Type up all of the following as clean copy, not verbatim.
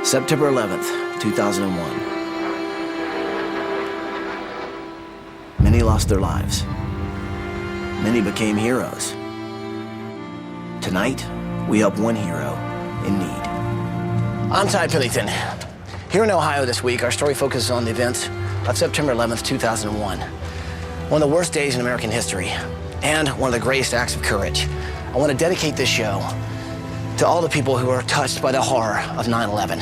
September 11th, 2001. Many lost their lives. Many became heroes. Tonight, we help one hero in need. I'm Ty Pillington. Here in Ohio this week, our story focuses on the events of September 11th, 2001. One of the worst days in American history, and one of the greatest acts of courage. I want to dedicate this show to all the people who are touched by the horror of 9/11.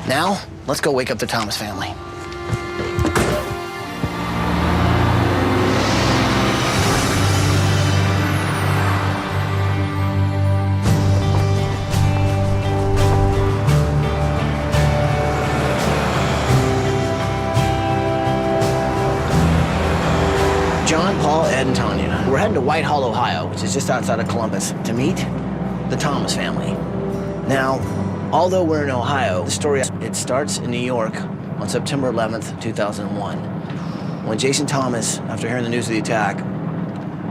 Now, let's go wake up the Thomas family. John, Paul, Ed, and Tanya. We're heading to Whitehall, Ohio, which is just outside of Columbus, to meet the Thomas family. Now, although we're in Ohio, the story, it starts in New York on September 11th, 2001, when Jason Thomas, after hearing the news of the attack,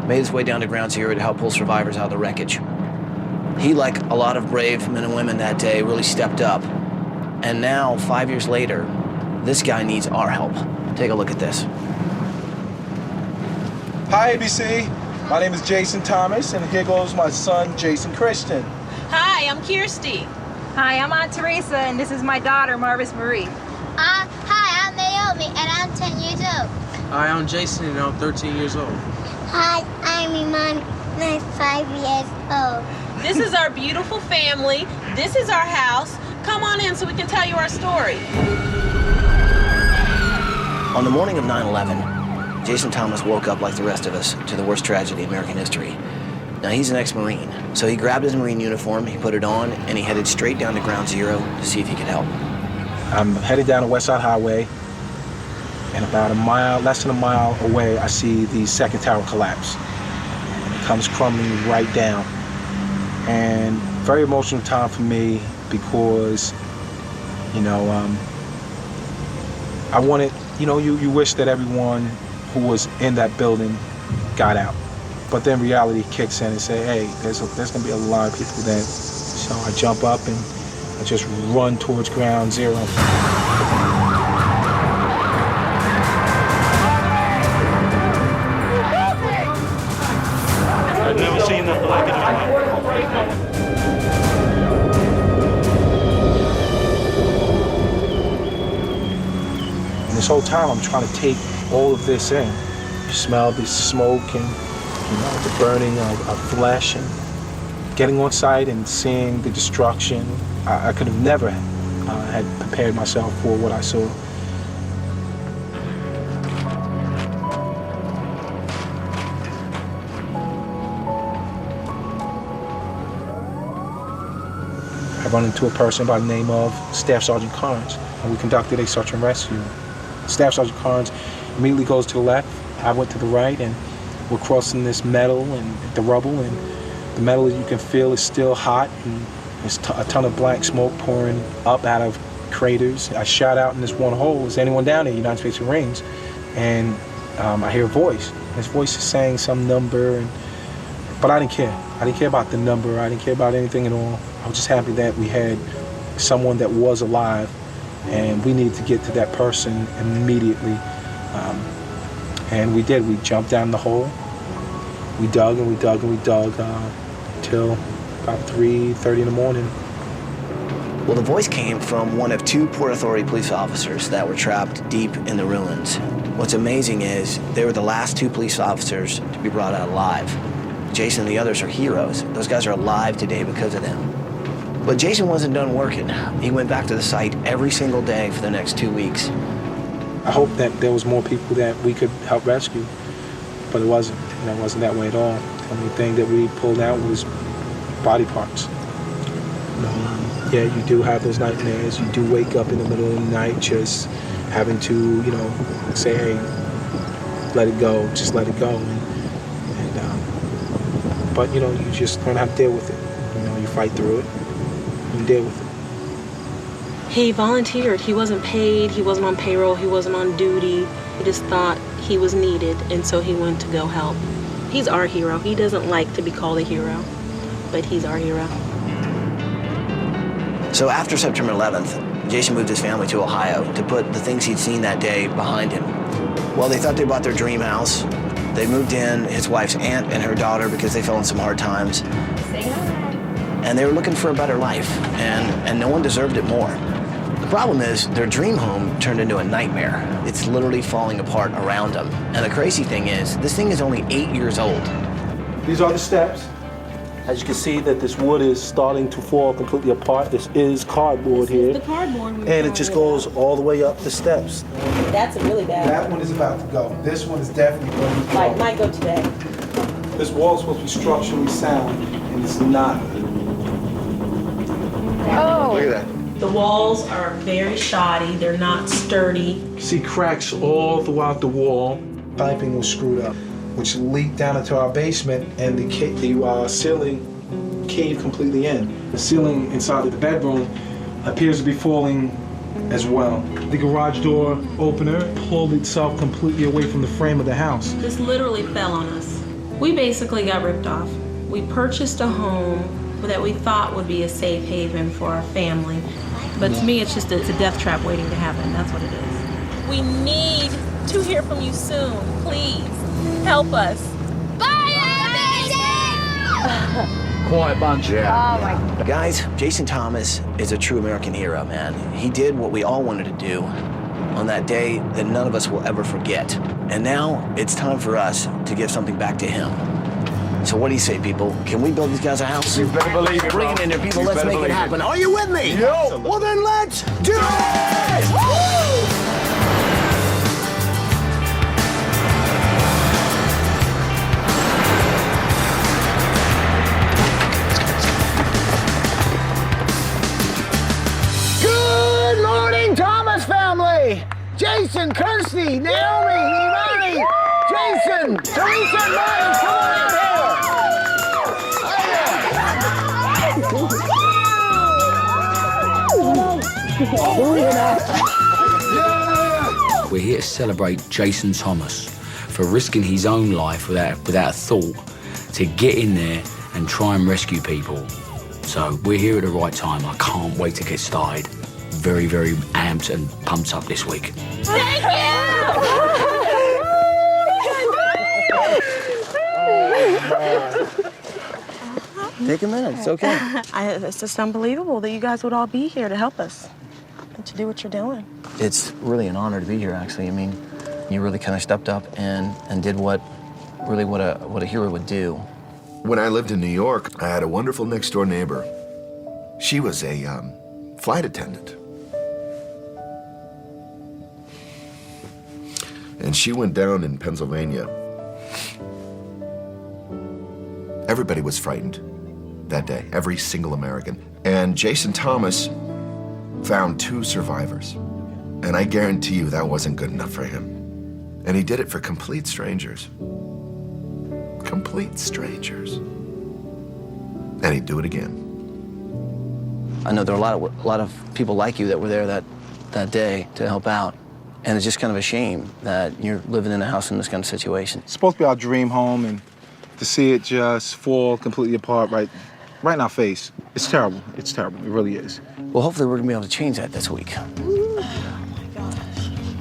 made his way down to Ground Zero to help pull survivors out of the wreckage. He, like a lot of brave men and women that day, really stepped up. And now, 5 years later, this guy needs our help. Take a look at this. Hi, ABC. My name is Jason Thomas, and here goes my son, Jason Christian. Hi, I'm Kirsty. Hi, I'm Aunt Teresa, and this is my daughter, Marvis Marie. Hi, I'm Naomi, and I'm 10 years old. Hi, I'm Jason, and I'm 13 years old. Hi, I'm Iman, and I'm 5 years old. This is our beautiful family. This is our house. Come on in so we can tell you our story. On the morning of 9/11, Jason Thomas woke up like the rest of us to the worst tragedy in American history. Now, he's an ex-Marine, so he grabbed his Marine uniform, he put it on, and he headed straight down to Ground Zero to see if he could help. I'm headed down the West Side Highway, and about a mile, less than a mile away, I see the second tower collapse. And it comes crumbling right down. And very emotional time for me because, I wanted, you wish that everyone who was in that building got out. But then reality kicks in and say, hey, there's gonna be a lot of people dead. So I jump up and I just run towards Ground Zero. I've never seen nothing like it in my life. And this whole time I'm trying to take all of this in. You smell the smoke and the burning of flesh, and getting on site and seeing the destruction. I could have never had prepared myself for what I saw. I run into a person by the name of Staff Sergeant Carnes, and we conducted a search and rescue. Staff Sergeant Carnes immediately goes to the left. I went to the right, and we're crossing this metal and the rubble, and the metal, as you can feel, is still hot, and there's a ton of black smoke pouring up out of craters. I shout out in this one hole, is anyone down there, United States Marines? And I hear a voice. His voice is saying some number, but I didn't care. I didn't care about the number. I didn't care about anything at all. I was just happy that we had someone that was alive, and we needed to get to that person immediately. And we did. We jumped down the hole. We dug and we dug and we dug until about 3:30 in the morning. Well, the voice came from one of two Port Authority police officers that were trapped deep in the ruins. What's amazing is they were the last two police officers to be brought out alive. Jason and the others are heroes. Those guys are alive today because of them. But Jason wasn't done working. He went back to the site every single day for the next 2 weeks. I hope that there was more people that we could help rescue, but it wasn't. It wasn't that way at all. The only thing that we pulled out was body parts. Yeah, you do have those nightmares. You do wake up in the middle of the night just having to, say, hey, let it go, just let it go. But, you just learn how to deal with it. You fight through it and deal with it. He volunteered. He wasn't paid. He wasn't on payroll. He wasn't on duty. He just thought he was needed, and so he went to go help. He's our hero. He doesn't like to be called a hero, but he's our hero. So after September 11th, Jason moved his family to Ohio to put the things he'd seen that day behind him. Well, they thought they bought their dream house. They moved in, his wife's aunt and her daughter, because they fell in some hard times. And they were looking for a better life, and no one deserved it more. The problem is their dream home turned into a nightmare. It's literally falling apart around them. And the crazy thing is, this thing is only 8 years old. These are the steps. As you can see that this wood is starting to fall completely apart. This is cardboard here. The cardboard. And it just goes all the way up the steps. That's really bad. That one is about to go. This one is definitely going to go. Might go today. This wall is supposed to be structurally sound, and it's not. Oh. Look at that. The walls are very shoddy. They're not sturdy. See cracks all throughout the wall. Piping was screwed up, which leaked down into our basement, and the ceiling caved completely in. The ceiling inside of the bedroom appears to be falling as well. The garage door opener pulled itself completely away from the frame of the house. This literally fell on us. We basically got ripped off. We purchased a home that we thought would be a safe haven for our family. But to me, it's a death trap waiting to happen. That's what it is. We need to hear from you soon. Please, help us. Quite a bunch, yeah. Oh my God. Guys, Jason Thomas is a true American hero, man. He did what we all wanted to do on that day that none of us will ever forget. And now it's time for us to give something back to him. So what do you say, people? Can we build these guys a house? You better believe it, Bring it in there, people. Let's make it happen. Are you with me? Yo! Well, then let's do it! Woo! Good morning, Thomas family! Jason, Kirsty, Naomi, Imani, Jason, Teresa, and Mike, come on in here! We're here to celebrate Jason Thomas for risking his own life without a thought to get in there and try and rescue people. So we're here at the right time. I can't wait to get started. Very, very amped and pumped up this week. Thank you! Take a minute, it's okay. It's just unbelievable that you guys would all be here to help us and to do what you're doing. It's really an honor to be here, actually. I mean, you really kind of stepped up and did what a hero would do. When I lived in New York, I had a wonderful next-door neighbor. She was a flight attendant. And she went down in Pennsylvania. Everybody was frightened that day, every single American. And Jason Thomas found 2 survivors. And I guarantee you that wasn't good enough for him. And he did it for complete strangers. Complete strangers. And he'd do it again. I know there are a lot of people like you that were there that day to help out. And it's just kind of a shame that you're living in a house in this kind of situation. It's supposed to be our dream home, and to see it just fall completely apart right in our face. It's terrible. It's terrible. It really is. Well, hopefully we're gonna be able to change that this week.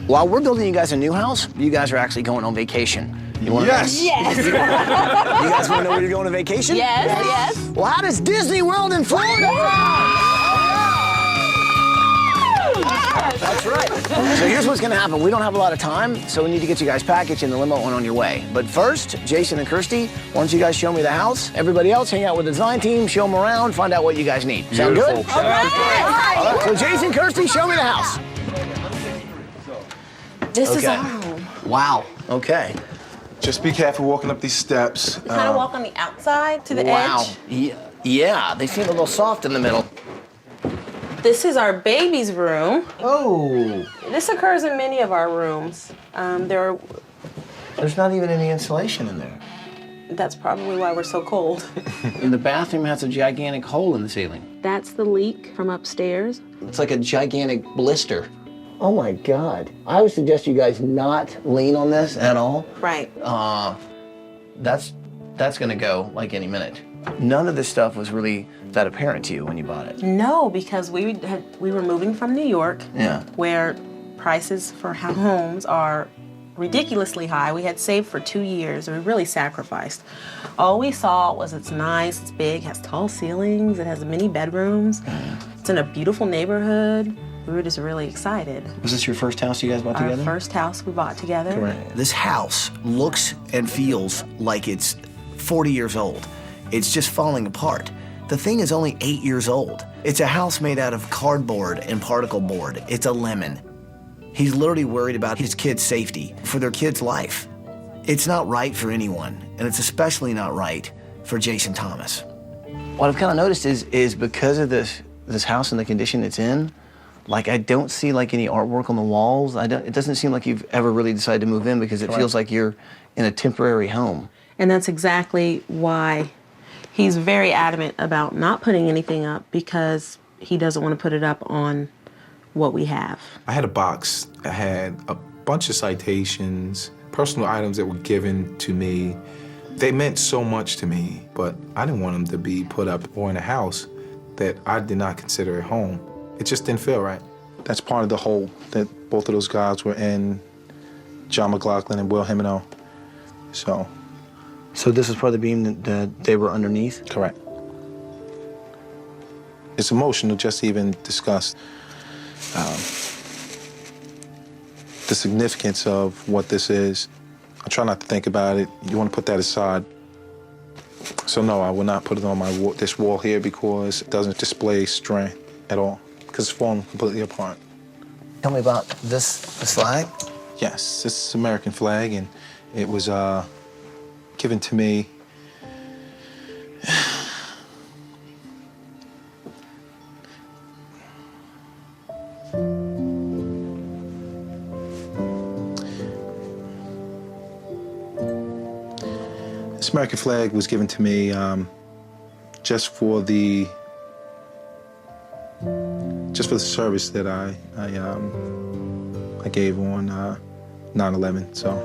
While we're building you guys a new house, you guys are actually going on vacation. You wanna Yes! Yes. You guys wanna know where you're going on vacation? Yes. Well, how does Disney World in Florida sound? That's right. So here's what's gonna happen. We don't have a lot of time, so we need to get you guys packaged in the limo and on your way. But first, Jason and Kirsty, why don't you guys show me the house? Everybody else, hang out with the design team, show them around, find out what you guys need. Sound good? All right. All right. So Jason, Kirsty, show me the house. This is Okay. our home. Wow. Okay. Just be careful walking up these steps. We kind of walk on the outside to the Wow. edge. Yeah, they seem a little soft in the middle. This is our baby's room. Oh. This occurs in many of our rooms. There's not even any insulation in there. That's probably why we're so cold. And the bathroom has a gigantic hole in the ceiling. That's the leak from upstairs. It's like a gigantic blister. Oh my God. I would suggest you guys not lean on this at all. Right. That's gonna go like any minute. None of this stuff was really that apparent to you when you bought it. No, because we were moving from New York, Yeah. where prices for homes are ridiculously high. We had saved for 2 years, and we really sacrificed. All we saw was it's nice, it's big, has tall ceilings, it has many bedrooms, it's in a beautiful neighborhood. We were just really excited. Was this your first house you guys bought together? Our first house we bought together. Correct. This house looks and feels like it's 40 years old. It's just falling apart. The thing is only 8 years old. It's a house made out of cardboard and particle board. It's a lemon. He's literally worried about his kids' safety, for their kid's life. It's not right for anyone, and it's especially not right for Jason Thomas. What I've kind of noticed is because of this house and the condition it's in, like I don't see like any artwork on the walls. It doesn't seem like you've ever really decided to move in because it feels like you're in a temporary home. And that's exactly why he's very adamant about not putting anything up, because he doesn't want to put it up on what we have. I had a box that had a bunch of citations, personal items that were given to me. They meant so much to me, but I didn't want them to be put up or in a house that I did not consider a home. It just didn't feel right. That's part of the hole that both of those guys were in, John McLaughlin and Will Himeno. So this is part of the beam that they were underneath? Correct. It's emotional just to even discuss the significance of what this is. I try not to think about it. You want to put that aside. So no, I will not put it on my this wall here because it doesn't display strength at all, because it's falling completely apart. Tell me about this flag? Yes, this is an American flag, and it was given to me This American flag was given to me just for the service that I gave on 9/11. So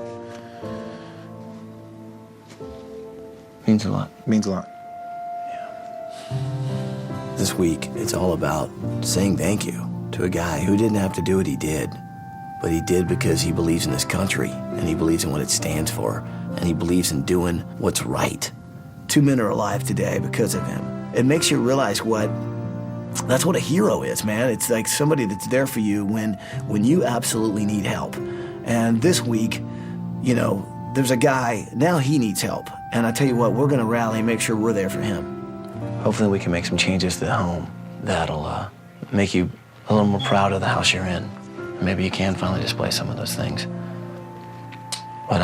means a lot. Means a lot. Yeah. This week, it's all about saying thank you to a guy who didn't have to do what he did, but he did because he believes in this country, and he believes in what it stands for, and he believes in doing what's right. 2 men are alive today because of him. It makes you realize that's what a hero is, man. It's like somebody that's there for you when you absolutely need help. And this week, you know, there's a guy, now he needs help. And I tell you what, we're gonna rally and make sure we're there for him. Hopefully we can make some changes to the home that'll make you a little more proud of the house you're in. Maybe you can finally display some of those things. But,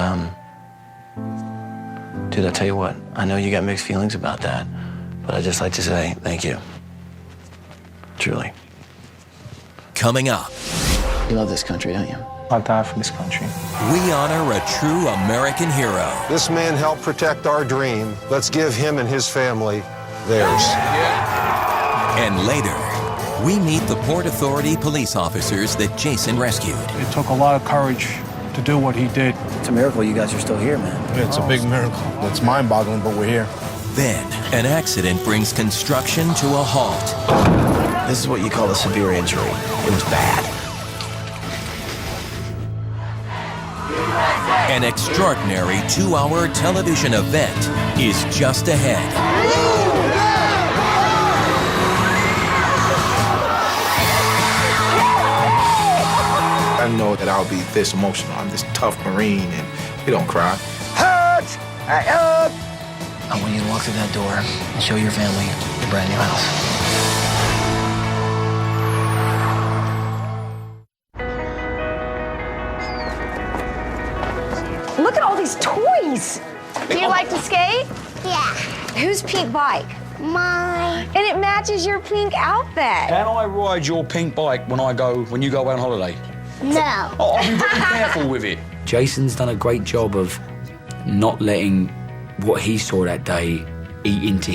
dude, I tell you what, I know you got mixed feelings about that, but I'd just like to say thank you. Truly. Coming up. You love this country, don't you? I died for this country. We honor a true American hero. This man helped protect our dream. Let's give him and his family theirs. And later, we meet the Port Authority police officers that Jason rescued. It took a lot of courage to do what he did. It's a miracle you guys are still here, man. Yeah, it's a big miracle. It's mind-boggling, but we're here. Then, an accident brings construction to a halt. This is what you call a severe injury. It was bad. An extraordinary 2-hour television event is just ahead. I know that I'll be this emotional. I'm this tough Marine, and you don't cry. Hurt! I want you to walk through that door and show your family your brand new house. Look at all these toys. Do you like to skate? Yeah. Whose pink bike? Mine. And it matches your pink outfit. Can I ride your pink bike when you go away on holiday? No. Oh, I'll be very careful with it. Jason's done a great job of not letting what he saw that day eats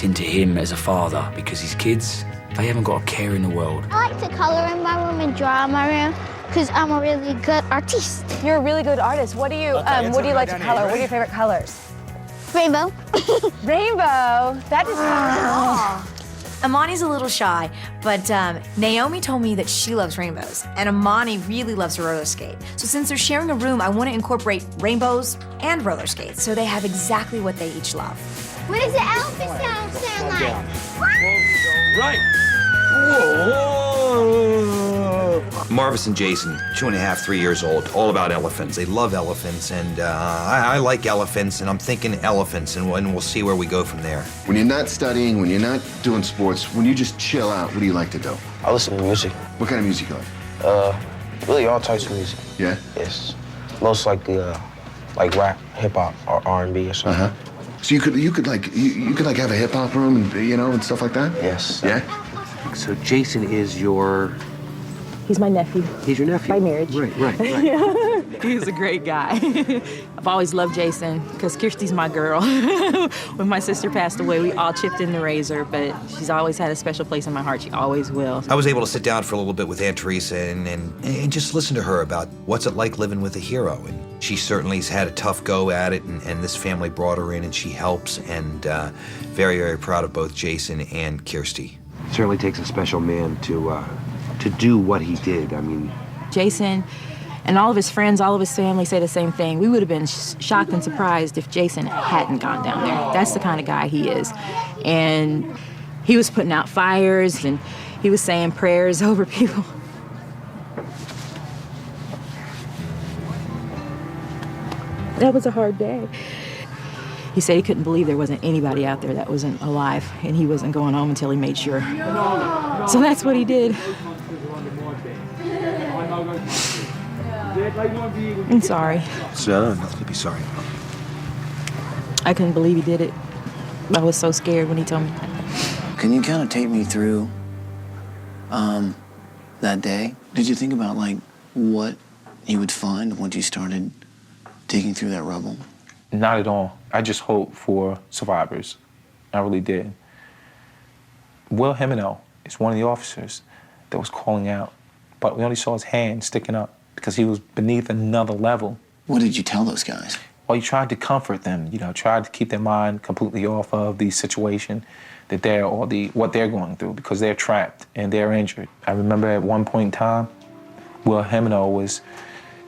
into him as a father, because his kids, they haven't got a care in the world. I like to color in my room and draw in my room because I'm a really good artist. You're a really good artist. What do you like to color? What are your favorite colors? Rainbow. Rainbow. That is Amani's a little shy, but Naomi told me that she loves rainbows, and Amani really loves to roller skate. So since they're sharing a room, I want to incorporate rainbows and roller skates so they have exactly what they each love. What does the elephant sound like? Right. Marvis and Jason, 2.5, 3 years old, all about elephants. They love elephants, and I like elephants, and I'm thinking elephants, and we'll see where we go from there. When you're not studying, when you're not doing sports, when you just chill out, what do you like to do? I listen to music. What kind of music you like? Really all types of music. Yeah? Yes. Most likely, like rap, hip hop, or R&B or something. So you could like have a hip hop room and and stuff like that? Yes. Yeah? So Jason is your... He's my nephew. He's your nephew? By marriage. Right. He's a great guy. I've always loved Jason because Kirsty's my girl. When my sister passed away, we all chipped in to raise her, but she's always had a special place in my heart. She always will. I was able to sit down for a little bit with Aunt Teresa and just listen to her about what's it like living with a hero. And she certainly has had a tough go at it, and this family brought her in, and she helps, and very, very proud of both Jason and Kirsty. It certainly takes a special man to do what he did. I mean... Jason and all of his friends, all of his family say the same thing. We would have been shocked and surprised if Jason hadn't gone down there. That's the kind of guy he is. And he was putting out fires, and he was saying prayers over people. That was a hard day. He said he couldn't believe there wasn't anybody out there that wasn't alive, and he wasn't going home until he made sure. So that's what he did. I'm sorry. Nothing to be sorry about. I couldn't believe he did it. I was so scared when he told me that. Can you kind of take me through that day? Did you think about, like, what you would find once you started digging through that rubble? Not at all. I just hoped for survivors. I really did. Will Himeno is one of the officers that was calling out, but we only saw his hand sticking up because he was beneath another level. What did you tell those guys? Well, you tried to comfort them, tried to keep their mind completely off of the situation that what they're going through, because they're trapped and they're injured. I remember at one point in time, Will Himeno was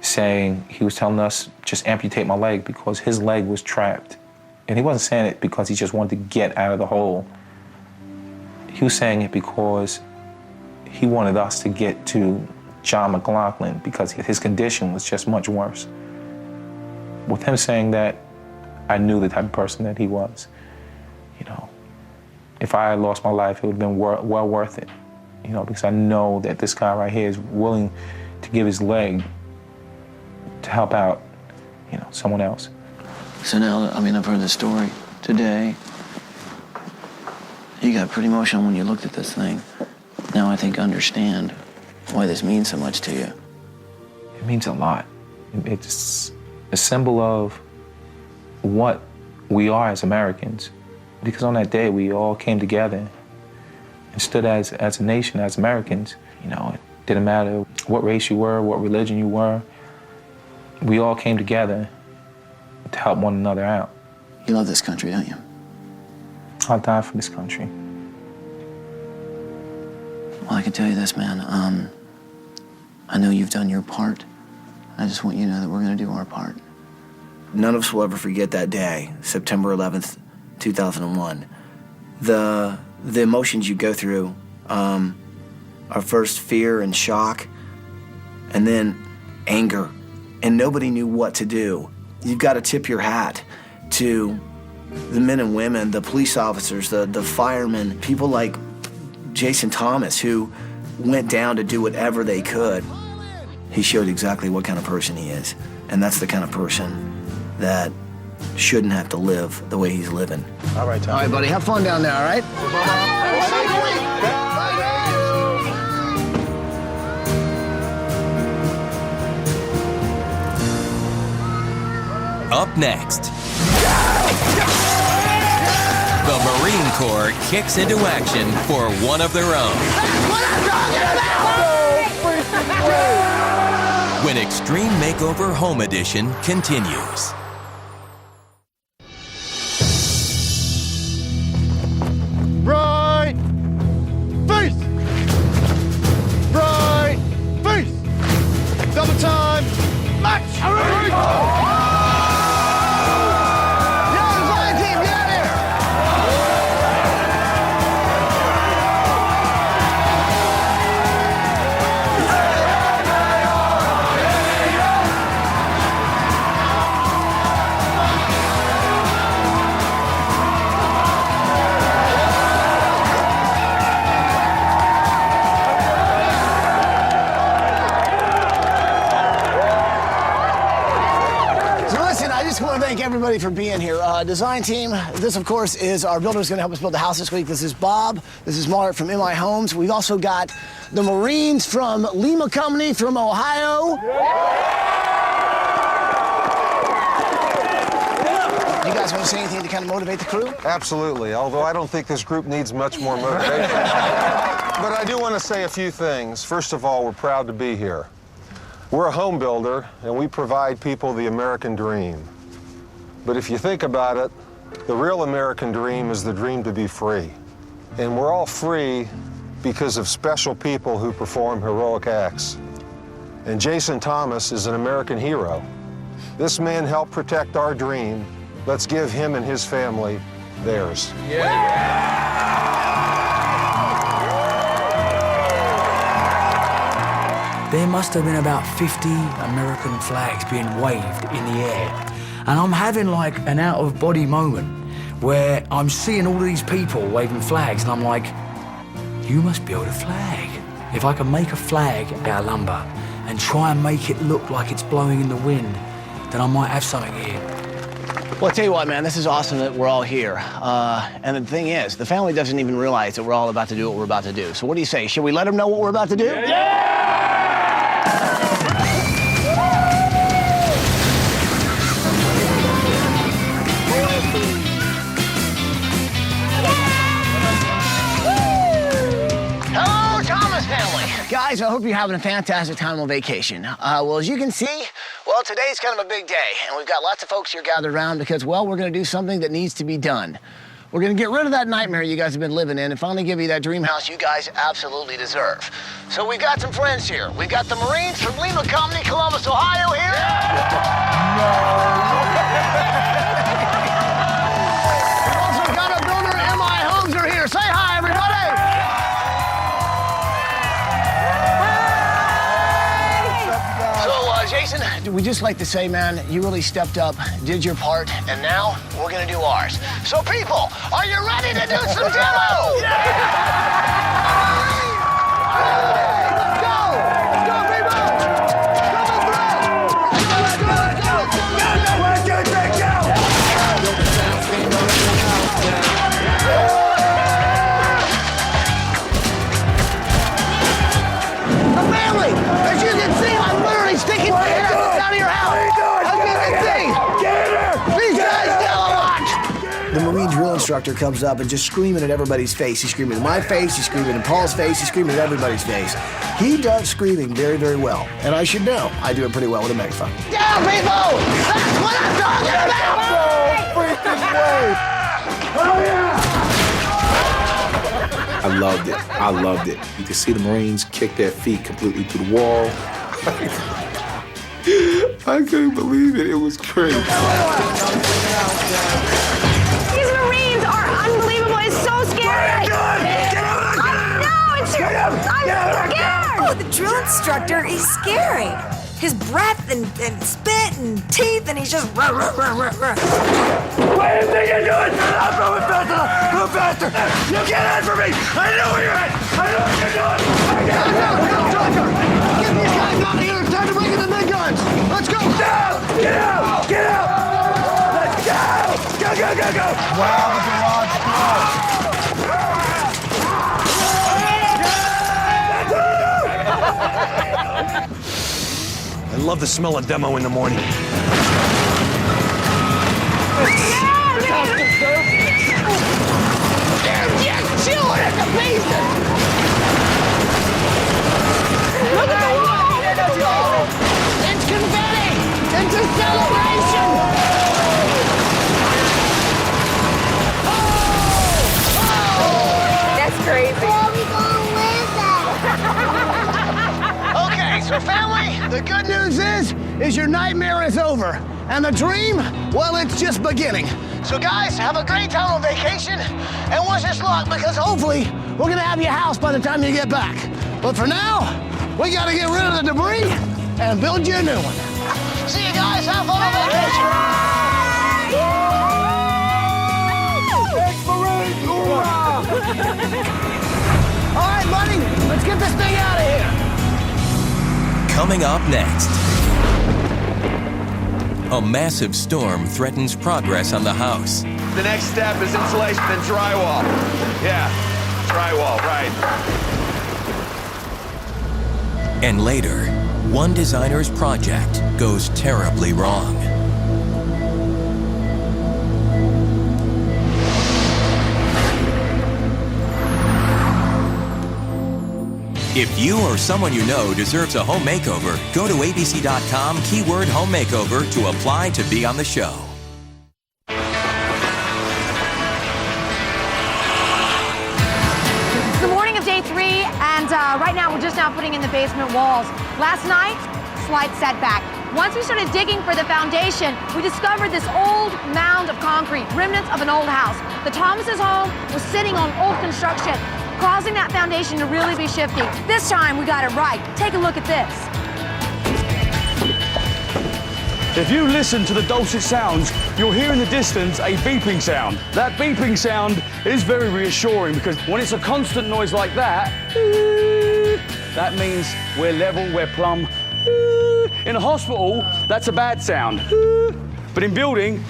saying, he was telling us, just amputate my leg, because his leg was trapped. And he wasn't saying it because he just wanted to get out of the hole. He was saying it because he wanted us to get to John McLaughlin, because his condition was just much worse. With him saying that, I knew the type of person that he was. If I had lost my life, it would have been well worth it. Because I know that this guy right here is willing to give his leg to help out, someone else. So now, I've heard the story today. You got pretty emotional when you looked at this thing. Now I think I understand why this means so much to you. It means a lot. It's a symbol of what we are as Americans. Because on that day, we all came together and stood as a nation, as Americans. It didn't matter what race you were, what religion you were. We all came together to help one another out. You love this country, don't you? I'll die for this country. Well, I can tell you this, man. I know you've done your part. I just want you to know that we're going to do our part. None of us will ever forget that day, September 11th, 2001. The emotions you go through are first fear and shock, and then anger, and nobody knew what to do. You've got to tip your hat to the men and women, the police officers, the firemen, people like Jason Thomas, who went down to do whatever they could. He showed exactly what kind of person he is, and that's the kind of person that shouldn't have to live the way he's living. All right, Tom. All right, buddy, have fun down there, all right? Up next, the Marine Corps kicks into action for one of their own. When Extreme Makeover Home Edition continues. thank everybody for being here. Design team, this of course is our builder who's gonna help us build the house this week. This is Bob, this is Mark from MI Homes. We've also got the Marines from Lima Company from Ohio. You guys want to say anything to kind of motivate the crew? Absolutely, although I don't think this group needs much more motivation. But I do want to say a few things. First of all, we're proud to be here. We're a home builder, and we provide people the American dream. But if you think about it, the real American dream is the dream to be free. And we're all free because of special people who perform heroic acts. And Jason Thomas is an American hero. This man helped protect our dream. Let's give him and his family theirs. There must have been about 50 American flags being waved in the air. And I'm having like an out-of-body moment where I'm seeing all of these people waving flags, and I'm like, you must build a flag. If I can make a flag out of lumber and try and make it look like it's blowing in the wind, then I might have something here. Well, I tell you what, man, this is awesome that we're all here. And the thing is, the family doesn't even realize that we're all about to do what we're about to do. So what do you say? Should we let them know what we're about to do? Hello, Thomas family. Guys, I hope you're having a fantastic time on vacation. Well, as you can see, well, today's kind of a big day, and we've got lots of folks here gathered around because, well, we're going to do something that needs to be done. We're going to get rid of that nightmare you guys have been living in and finally give you that dream house you guys absolutely deserve. So we've got some friends here. We've got the Marines from Lima Company, Columbus, Ohio here. We've also got a builder, MI Homes are here. Say hi, everybody. Jason, we'd just like to say, man, you really stepped up, did your part, and now we're gonna do ours. So people, are you ready to do some demo? Let's go! Let's go, people! Coming through! Let's go! 1, 2, 3, go! The family, as you can see, I'm literally sticking my head out of your house. As you can see, these guys yell a lot. The Marine drill instructor comes up and just screaming at everybody's face. He's screaming at my face, he's screaming at Paul's face, he's screaming at everybody's face. He does screaming very, very well. And I should know, I do it pretty well with a megaphone. Down, people! That's what I'm talking about! No freaking way! Oh, yeah! I loved it. I loved it. You could see the Marines kick their feet completely through the wall. I couldn't believe it. It was crazy. These Marines are unbelievable. It's so scary. I'm scared. Oh, the drill instructor, he's scary. His breath and spit and teeth, and he's just rah, rah, rah, rah, rah. What do you think you're doing? I'm moving faster! Move faster! You can't head for me! I know where you're at! I know what you're doing! Go, trucker! Get these guys out of here! It's time to bring in the big guns! Let's go! Down! Get out! Get out! Let's go! Go, go, go, go! Wow, the garage door! I love the smell of demo in the morning. They're just chewing at the pieces! Look at the wall! It's confetti! It's a celebration! That's crazy. Where are we going with that? Okay, so family, the good news is your nightmare is over. And the dream, well, it's just beginning. So guys, have a great time on vacation and wish us luck because hopefully we're gonna have your house by the time you get back. But for now, we gotta get rid of the debris and build you a new one. See you guys, have fun on vacation. All right, buddy, let's get this thing out of here. Coming up next. A massive storm threatens progress on the house. The next step is insulation and drywall. Yeah, drywall, right. And later, one designer's project goes terribly wrong. If you or someone you know deserves a home makeover, go to abc.com, keyword home makeover to apply to be on the show. It's the morning of day 3, and right now we're just now putting in the basement walls. Last night, slight setback. Once we started digging for the foundation, we discovered this old mound of concrete, remnants of an old house. The Thomas's home was sitting on old construction, causing that foundation to really be shifty. This time, we got it right. Take a look at this. If you listen to the dulcet sounds, you'll hear in the distance a beeping sound. That beeping sound is very reassuring because when it's a constant noise like that, that means we're level, we're plumb. In a hospital, that's a bad sound. But in building,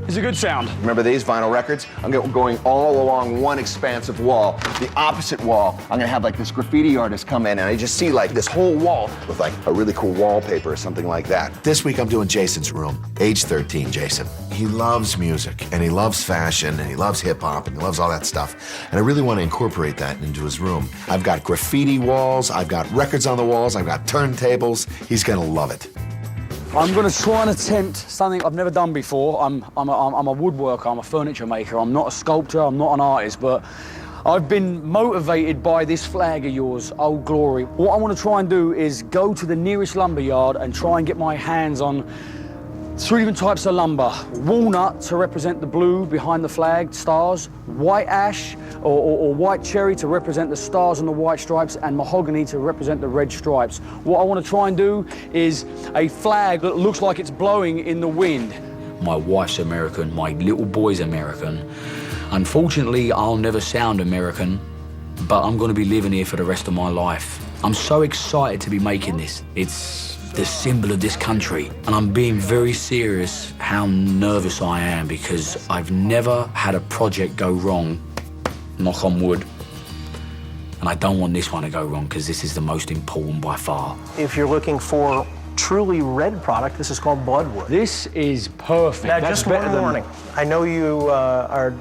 is a good sound. Remember these vinyl records? I'm going all along one expansive wall. The opposite wall, I'm gonna have like this graffiti artist come in and I just see like this whole wall with like a really cool wallpaper or something like that. This week I'm doing Jason's room. Age 13, Jason. He loves music, and he loves fashion, and he loves hip-hop, and he loves all that stuff. And I really want to incorporate that into his room. I've got graffiti walls, I've got records on the walls, I've got turntables. He's gonna love it. I'm going to try and attempt something I've never done before. I'm a woodworker, I'm a furniture maker. I'm not a sculptor, I'm not an artist, but I've been motivated by this flag of yours, Old Glory. What I want to try and do is go to the nearest lumber yard and try and get my hands on 3 different types of lumber. Walnut to represent the blue behind the flag, stars, white ash or white cherry to represent the stars and the white stripes, and mahogany to represent the red stripes. What I want to try and do is a flag that looks like it's blowing in the wind. My wife's American, my little boy's American. Unfortunately, I'll never sound American, but I'm going to be living here for the rest of my life. I'm so excited to be making this. It's the symbol of this country, and I'm being very serious how nervous I am because I've never had a project go wrong, knock on wood, and I don't want this one to go wrong because this is the most important by far. If you're looking for truly red product, this is called Bloodwood. This is perfect. Now, just one warning. I know you are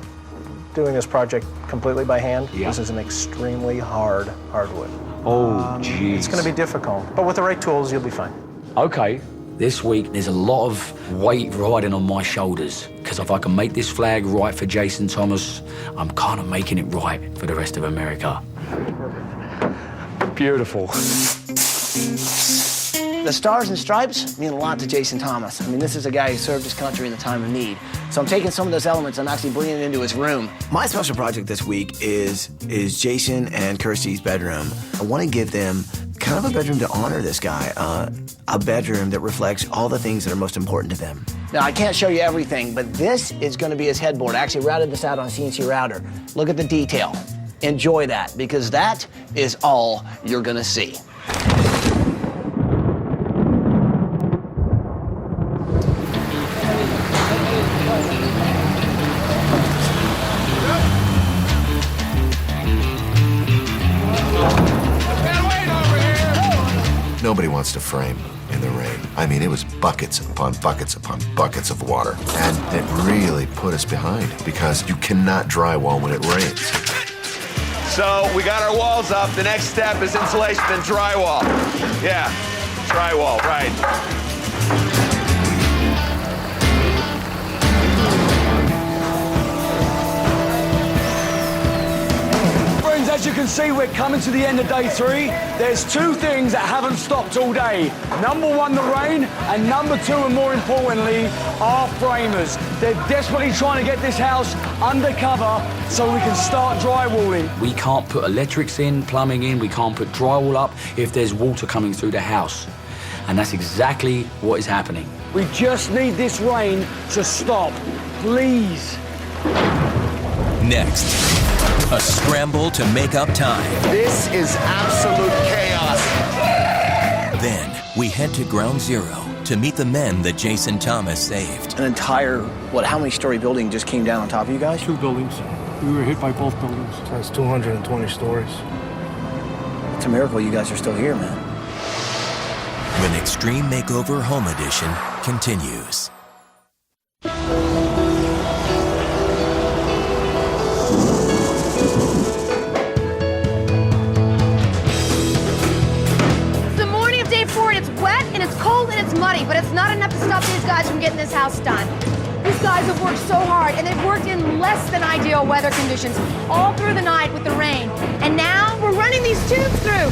doing this project completely by hand. Yeah. This is an extremely hard hardwood. Oh, geez. It's going to be difficult, but with the right tools, you'll be fine. Okay. This week, there's a lot of weight riding on my shoulders, because if I can make this flag right for Jason Thomas, I'm kind of making it right for the rest of America. Beautiful. The stars and stripes mean a lot to Jason Thomas. I mean, this is a guy who served his country in the time of need. So I'm taking some of those elements, I'm actually bringing it into his room. My special project this week is Jason and Kirsty's bedroom. I want to give them kind of a bedroom to honor this guy, a bedroom that reflects all the things that are most important to them. Now, I can't show you everything, but this is going to be his headboard. I actually routed this out on a CNC router. Look at the detail. Enjoy that, because that is all you're going to see. Nobody wants to frame in the rain. I mean, it was buckets upon buckets upon buckets of water. And it really put us behind because you cannot drywall when it rains. So we got our walls up. The next step is insulation and drywall. Yeah, drywall, right. As you can see, we're coming to the end of day 3. There's 2 things that haven't stopped all day. Number 1, the rain, and number 2, and more importantly, our framers. They're desperately trying to get this house undercover so we can start drywalling. We can't put electrics in, plumbing in, we can't put drywall up if there's water coming through the house. And that's exactly what is happening. We just need this rain to stop, please. Next, a scramble to make up time. This is absolute chaos. Then, we head to Ground Zero to meet the men that Jason Thomas saved. An entire, how many story building just came down on top of you guys? 2 buildings. We were hit by both buildings. That's 220 stories. It's a miracle you guys are still here, man. When Extreme Makeover Home Edition continues. It's cold and it's muddy, but it's not enough to stop these guys from getting this house done. These guys have worked so hard, and they've worked in less than ideal weather conditions all through the night with the rain. And now we're running these tubes through.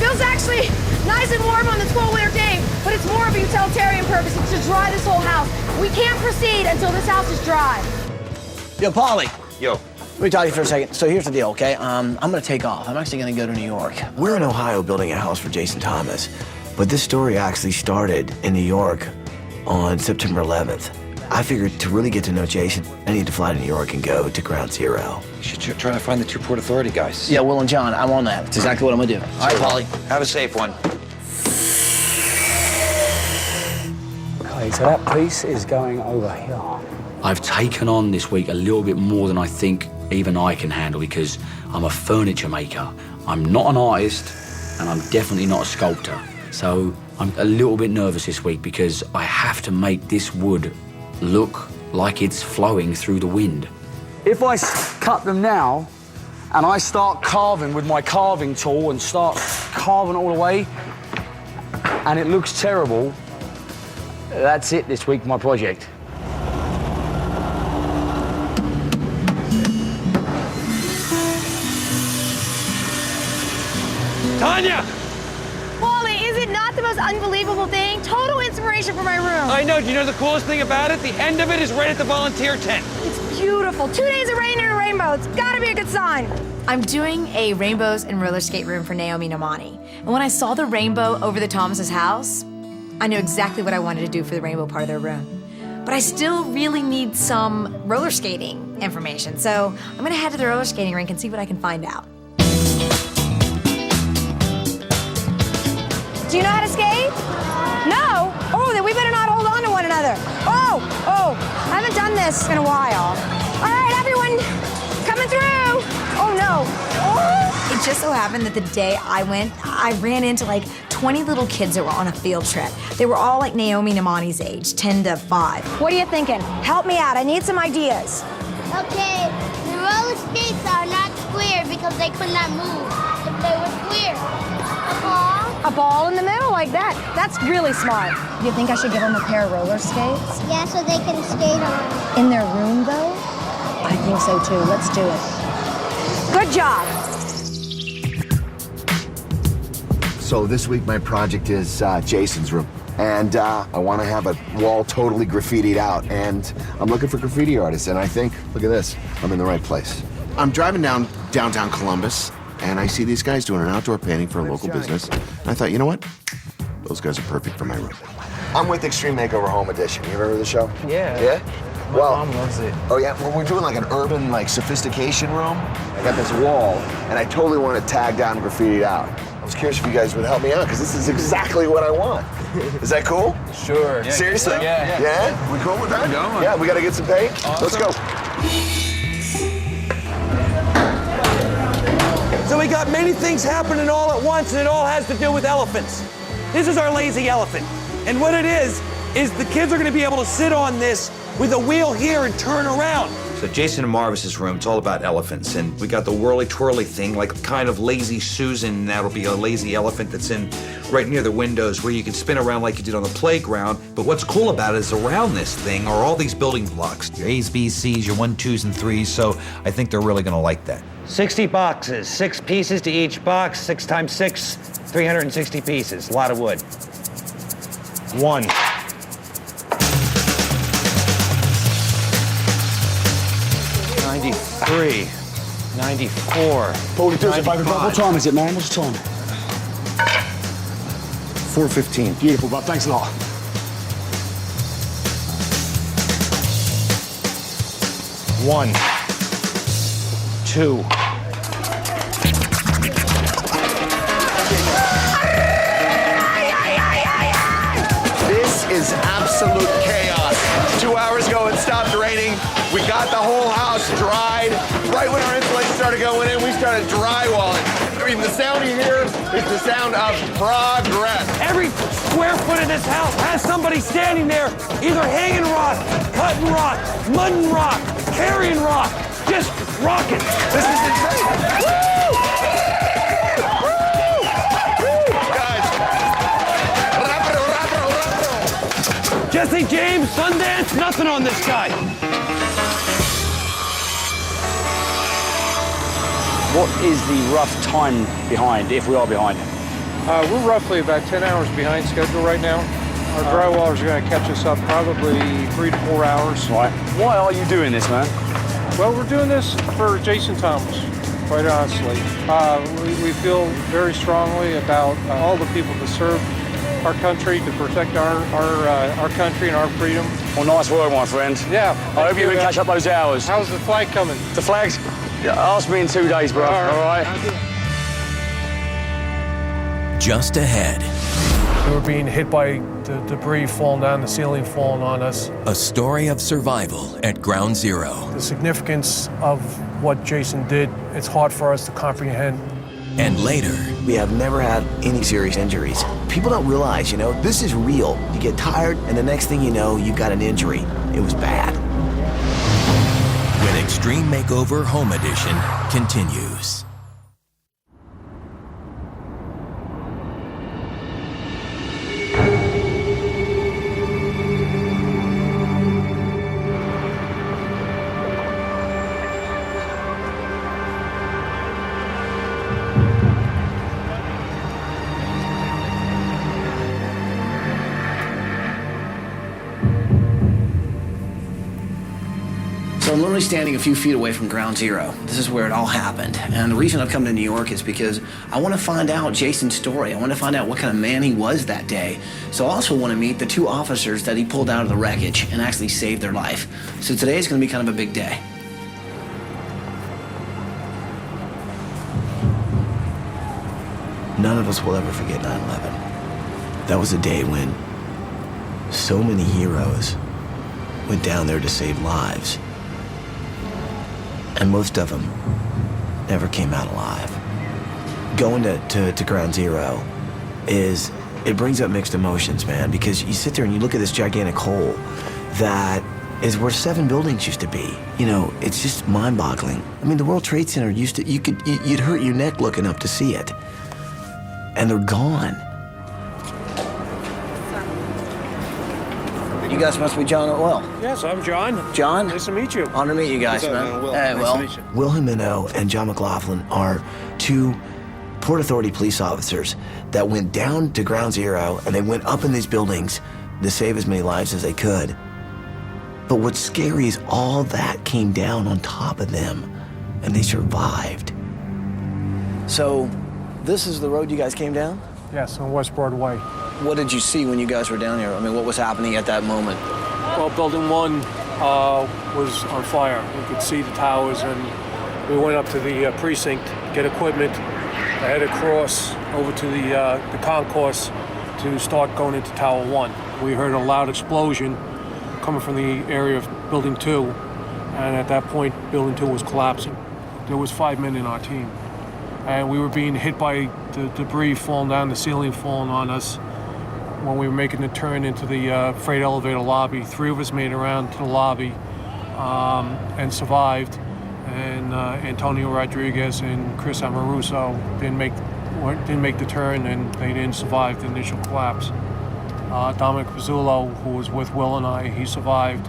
Feels actually nice and warm on this cold winter day, but it's more of a utilitarian purpose. It's to dry this whole house. We can't proceed until this house is dry. Yo, Paulie. Yo. Let me talk to you for a second. So here's the deal, okay? I'm gonna take off. I'm actually gonna go to New York. We're in Ohio building a house for Jason Thomas, but this story actually started in New York on September 11th. I figured to really get to know Jason, I need to fly to New York and go to Ground Zero. You should try to find the 2 Port Authority guys. Yeah, Will and John, I'm on that. That's exactly what I'm gonna do. All right, Paulie. Have a safe one. Okay, so that piece is going over here. I've taken on this week a little bit more than I think even I can handle because I'm a furniture maker. I'm not an artist, and I'm definitely not a sculptor. So I'm a little bit nervous this week because I have to make this wood look like it's flowing through the wind. If I cut them now, and I start carving with my carving tool and start carving all the way, and it looks terrible, that's it this week for my project. Tanya! Paulie, is it not the most unbelievable thing? Total inspiration for my room. I know. Do you know the coolest thing about it? The end of it is right at the volunteer tent. It's beautiful. 2 days of rain and a rainbow. It's gotta be a good sign. I'm doing a rainbows and roller skate room for Naomi Namani. And when I saw the rainbow over the Thomas's house, I knew exactly what I wanted to do for the rainbow part of their room. But I still really need some roller skating information. So I'm gonna head to the roller skating rink and see what I can find out. Do you know how to skate? No? Oh, then we better not hold on to one another. Oh, I haven't done this in a while. All right, everyone, coming through. Oh, no. Oh. It just so happened that the day I went, I ran into like 20 little kids that were on a field trip. They were all like Naomi Namani's age, 10 to 5. What are you thinking? Help me out. I need some ideas. Okay, the roller skates are not square because they could not move if they were square. A ball in the middle like that. That's really smart. Do you think I should give them a pair of roller skates? Yeah, so they can skate on. In their room, though? I think so, too. Let's do it. Good job. So this week my project is Jason's room. And I want to have a wall totally graffitied out. And I'm looking for graffiti artists. And I think, look at this, I'm in the right place. I'm driving down downtown Columbus, and I see these guys doing an outdoor painting for a local business. And I thought, you know what? Those guys are perfect for my room. I'm with Extreme Makeover Home Edition. You ever heard of the show? Yeah. Yeah? My mom loves it. Oh yeah, well, we're doing like an urban, like, sophistication room. I got this wall, and I totally want it tagged down and graffitied out. I was curious if you guys would help me out, because this is exactly what I want. Is that cool? Sure. Yeah, seriously? Yeah. Yeah? We cool with that? Yeah, we got to get some paint? Awesome. Let's go. So we got many things happening all at once, and it all has to do with elephants. This is our lazy elephant. And what it is the kids are gonna be able to sit on this with a wheel here and turn around. So Jason and Marvis's room, it's all about elephants. And we got the whirly-twirly thing, like kind of Lazy Susan. That'll be a lazy elephant that's in right near the windows where you can spin around like you did on the playground. But what's cool about it is around this thing are all these building blocks. Your A's, B's, C's, your 1, 2s, and 3s. So I think they're really gonna like that. 60 boxes, 6 pieces to each box, 6 times 6, 360 pieces. A lot of wood. 1. 93, 94. 42, what time is it, man? What's the time? 4:15. Beautiful, bud. Thanks a lot. One, 2. absolute chaos. 2 hours ago, it stopped raining. We got the whole house dried. Right when our insulation started going in, we started drywalling. I mean, the sound you hear is the sound of progress. Every square foot of this house has somebody standing there, either hanging rock, cutting rock, mudding rock, carrying rock, just rocking. This is insane. Woo! Woo! Guys. Jesse James, Sundance, nothing on this guy. What is the rough time behind, if we are behind? We're roughly about 10 hours behind schedule right now. Our drywallers are going to catch us up probably 3 to 4 hours. Right. Why are you doing this, man? Well, we're doing this for Jason Thomas, quite honestly. We feel very strongly about all the people that serve our country, to protect our country and our freedom. Well, nice work, my friend. Yeah. I hope you can catch up those hours. How's the flag coming? The flag's... Ask me in 2 days, bro. All right? Just ahead. We were being hit by the debris falling down, the ceiling falling on us. A story of survival at Ground Zero. The significance of what Jason did, it's hard for us to comprehend. And later, we have never had any serious injuries. People don't realize, you know, this is real. You get tired, and the next thing you know, you've got an injury. It was bad. When Extreme Makeover Home Edition continues. So I'm literally standing a few feet away from Ground Zero. This is where it all happened. And the reason I've come to New York is because I want to find out Jason's story. I want to find out what kind of man he was that day. So I also want to meet the 2 officers that he pulled out of the wreckage and actually saved their life. So today is going to be kind of a big day. None of us will ever forget 9/11. That was a day when so many heroes went down there to save lives. And most of them never came out alive. Going to Ground Zero it brings up mixed emotions, man, because you sit there and you look at this gigantic hole that is where 7 buildings used to be. You know, it's just mind-boggling. I mean, the World Trade Center you'd hurt your neck looking up to see it. And they're gone. You guys must be John and Will. Yes, I'm John. John? Nice to meet you. Honor to meet you guys, What's up, man. Will? Hey, Nice Will. to meet you. Will Jimeno and John McLaughlin are 2 Port Authority police officers that went down to Ground Zero and they went up in these buildings to save as many lives as they could. But what's scary is all that came down on top of them and they survived. So, this is the road you guys came down? Yes, on West Broadway. What did you see when you guys were down here? I mean, what was happening at that moment? Well, Building 1 was on fire. We could see the towers, and we went up to the precinct, get equipment, head across over to the concourse to start going into Tower 1. We heard a loud explosion coming from the area of Building 2, and at that point, Building 2 was collapsing. There was 5 men in our team, and we were being hit by the debris falling down, the ceiling falling on us. When we were making the turn into the freight elevator lobby, 3 of us made it around to the lobby and survived. And Antonio Rodriguez and Chris Amoruso didn't make the turn, and they didn't survive the initial collapse. Dominic Pizzullo, who was with Will and I, he survived.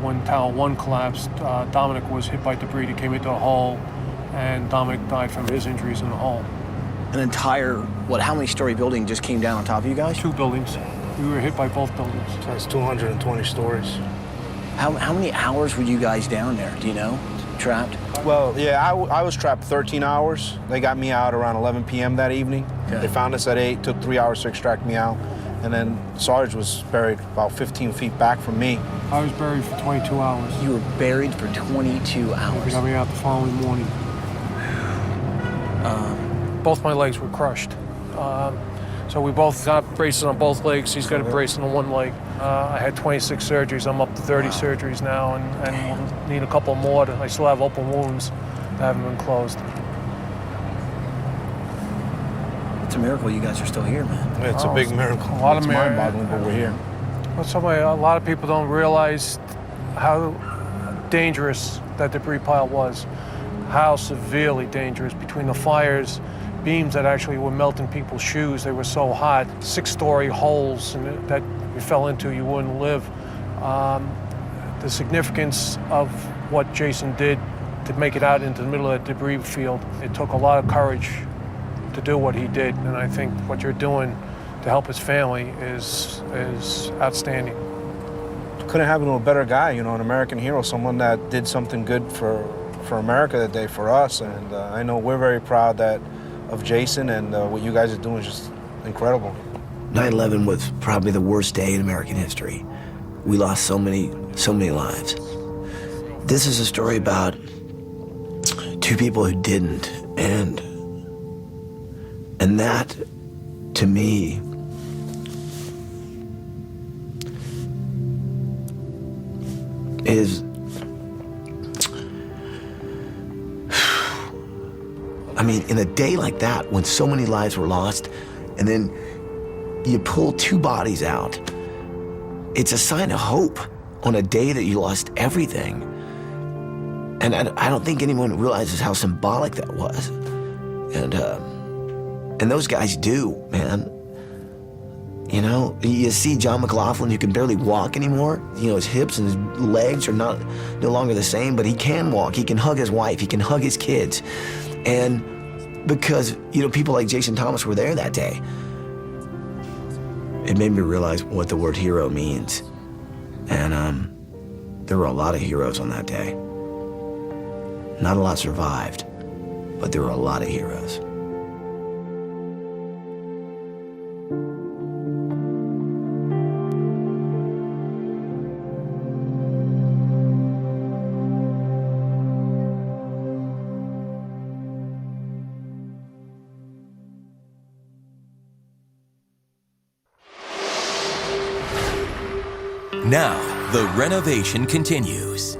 When Tower 1 collapsed, Dominic was hit by debris that came into the hole, and Dominic died from his injuries in the hole. An entire, how many story building just came down on top of you guys? 2 buildings. We were hit by both buildings. That's 220 stories. How many hours were you guys down there, do you know? Trapped? Well, yeah, I was trapped 13 hours. They got me out around 11 p.m. that evening. Okay. They found us at 8, took 3 hours to extract me out. And then Sarge was buried about 15 feet back from me. I was buried for 22 hours. You were buried for 22 hours? They got me out the following morning. Both my legs were crushed. So we both got braces on both legs. He's got a brace on one leg. I had 26 surgeries. I'm up to 30 surgeries now, and we'll need a couple more. I still have open wounds that haven't been closed. It's a miracle you guys are still here, man. Yeah, it's a big miracle. A lot of it's mind-boggling, but we're here. Well, a lot of people don't realize how dangerous that debris pile was, how severely dangerous between the fires, beams that actually were melting people's shoes. They were so hot, 6-story holes that you fell into, you wouldn't live. The significance of what Jason did to make it out into the middle of that debris field, it took a lot of courage to do what he did, and I think what you're doing to help his family is outstanding. Couldn't happen to a better guy, you know, an American hero, someone that did something good for America that day, for us, and I know we're very proud of Jason, and what you guys are doing is just incredible. 9/11 was probably the worst day in American history. We lost so many lives. This is a story about two people who didn't, and that, to me, is, I mean, in a day like that, when so many lives were lost, and then you pull two bodies out, it's a sign of hope on a day that you lost everything. And I don't think anyone realizes how symbolic that was. And those guys do, man. You know, you see John McLaughlin, who can barely walk anymore. You know, his hips and his legs are no longer the same, but he can walk. He can hug his wife. He can hug his kids. And because, you know, people like Jason Thomas were there that day, it made me realize what the word hero means. And there were a lot of heroes on that day. Not a lot survived, but there were a lot of heroes. Now, the renovation continues.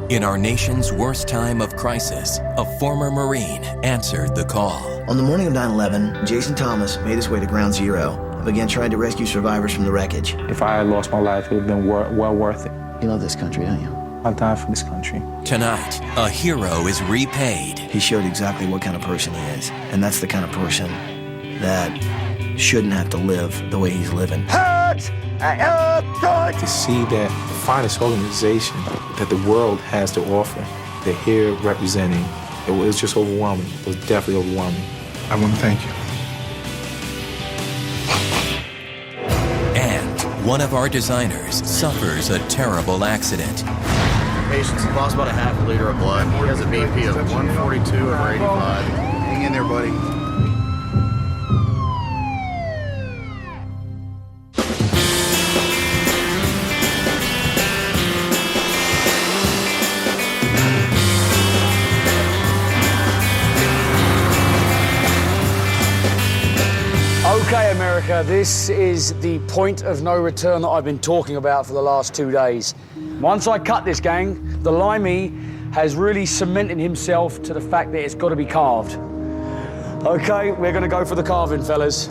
In our nation's worst time of crisis, a former Marine answered the call. On the morning of 9/11, Jason Thomas made his way to Ground Zero and began trying to rescue survivors from the wreckage. If I had lost my life, it would have been well worth it. You love this country, don't you? I died for this country. Tonight, a hero is repaid. He showed exactly what kind of person he is, and that's the kind of person that shouldn't have to live the way he's living. To see that the finest organization that the world has to offer, they're here representing, it was just overwhelming. It was definitely overwhelming. I want to thank you. And one of our designers suffers a terrible accident. Patient's lost about a half a liter of blood. He has a BP of 142/85. Hang in there, buddy. Okay, America, this is the point of no return that I've been talking about for the last 2 days. Once I cut this, gang, the limey has really cemented himself to the fact that it's got to be carved. Okay, we're going to go for the carving, fellas.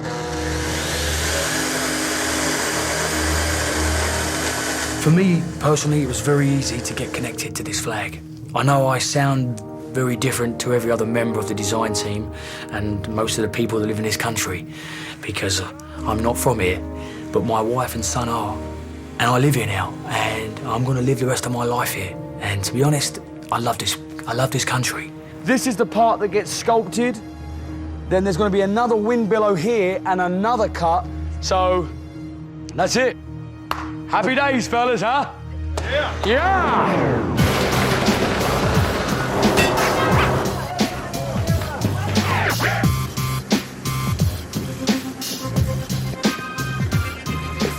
For me, personally, it was very easy to get connected to this flag. I know I sound very different to every other member of the design team and most of the people that live in this country because I'm not from here, but my wife and son are. And I live here now, and I'm going to live the rest of my life here. And to be honest, I love this country. This is the part that gets sculpted. Then there's going to be another wind billow here and another cut. So that's it. Happy days, fellas, huh? Yeah. Yeah.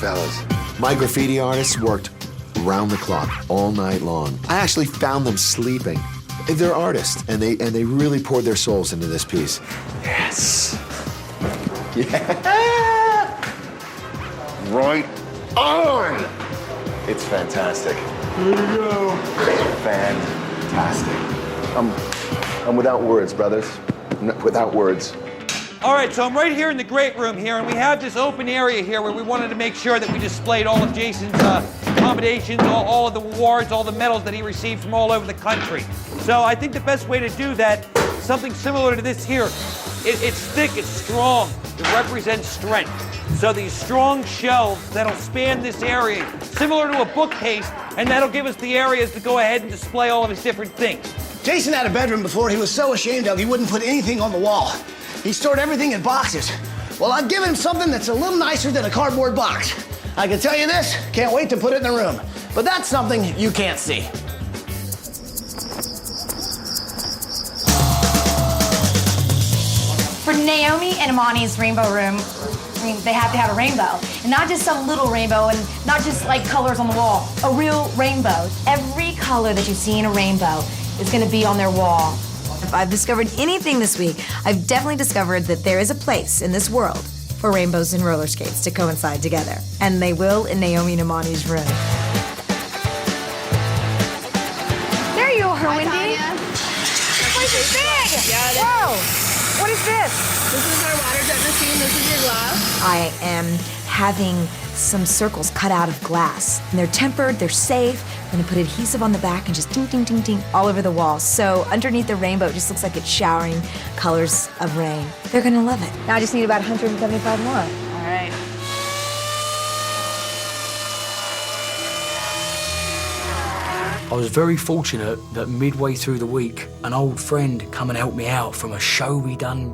Fellas, my graffiti artists worked round the clock all night long. I actually found them sleeping. They're artists, and they really poured their souls into this piece. Yes. Yeah. Right on. It's fantastic. Here we go. Fantastic. I'm without words, brothers. Without words. All right, so I'm right here in the great room here, and we have this open area here where we wanted to make sure that we displayed all of Jason's accommodations, all of the awards, all the medals that he received from all over the country. So I think the best way to do that, something similar to this here, it's thick, it's strong, it represents strength. So these strong shelves that'll span this area, similar to a bookcase, and that'll give us the areas to go ahead and display all of his different things. Jason had a bedroom before he was so ashamed of he wouldn't put anything on the wall. He stored everything in boxes. Well, I've given him something that's a little nicer than a cardboard box. I can tell you this, can't wait to put it in the room. But that's something you can't see. For Naomi and Amani's rainbow room, I mean, they have to have a rainbow. And not just some little rainbow and not just like colors on the wall. A real rainbow. Every color that you see in a rainbow is gonna be on their wall. If I've discovered anything this week, I've definitely discovered that there is a place in this world for rainbows and roller skates to coincide together. And they will in Naomi and Amani's room. There you are, Wendy. This place is big! Yeah, it is. Whoa! What is this? This is our water jet machine. This is your glass. I am having some circles cut out of glass. And they're tempered, they're safe. I'm gonna put adhesive on the back and just ding, ding, ding, ding all over the wall. So underneath the rainbow, it just looks like it's showering colors of rain. They're gonna love it. Now I just need about 175 more. All right. I was very fortunate that midway through the week, an old friend come and helped me out from a show we done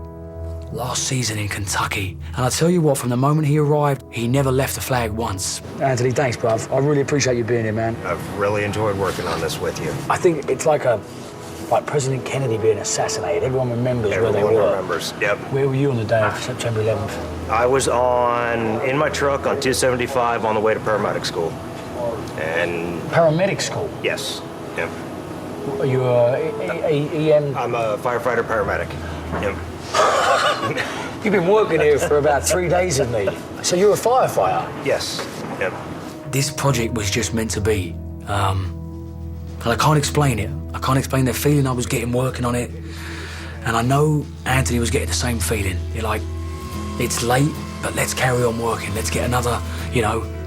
last season in Kentucky. And I tell you what, from the moment he arrived, he never left the flag once. Anthony, thanks, bruv. I really appreciate you being here, man. I've really enjoyed working on this with you. I think it's like President Kennedy being assassinated. Everyone remembers where they were. Everyone remembers, yep. Where were you on the day of September 11th? I was in my truck on 275 on the way to paramedic school. And... Paramedic school? Yes, yep. Are you a EM? I'm a firefighter paramedic, yep. You've been working here for about 3 days with me. So you're a firefighter? Yes, yep. This project was just meant to be. And I can't explain it. I can't explain the feeling I was getting working on it. And I know Anthony was getting the same feeling. You're like, it's late, but let's carry on working. Let's get another,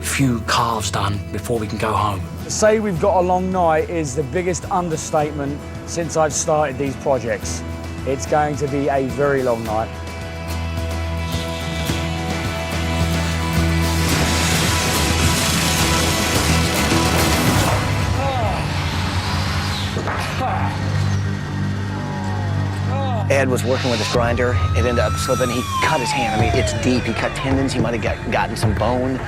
few calves done before we can go home. To say we've got a long night is the biggest understatement since I've started these projects. It's going to be a very long night. Ed was working with his grinder. It ended up slipping. He cut his hand. I mean, it's deep. He cut tendons. He might have gotten some bone.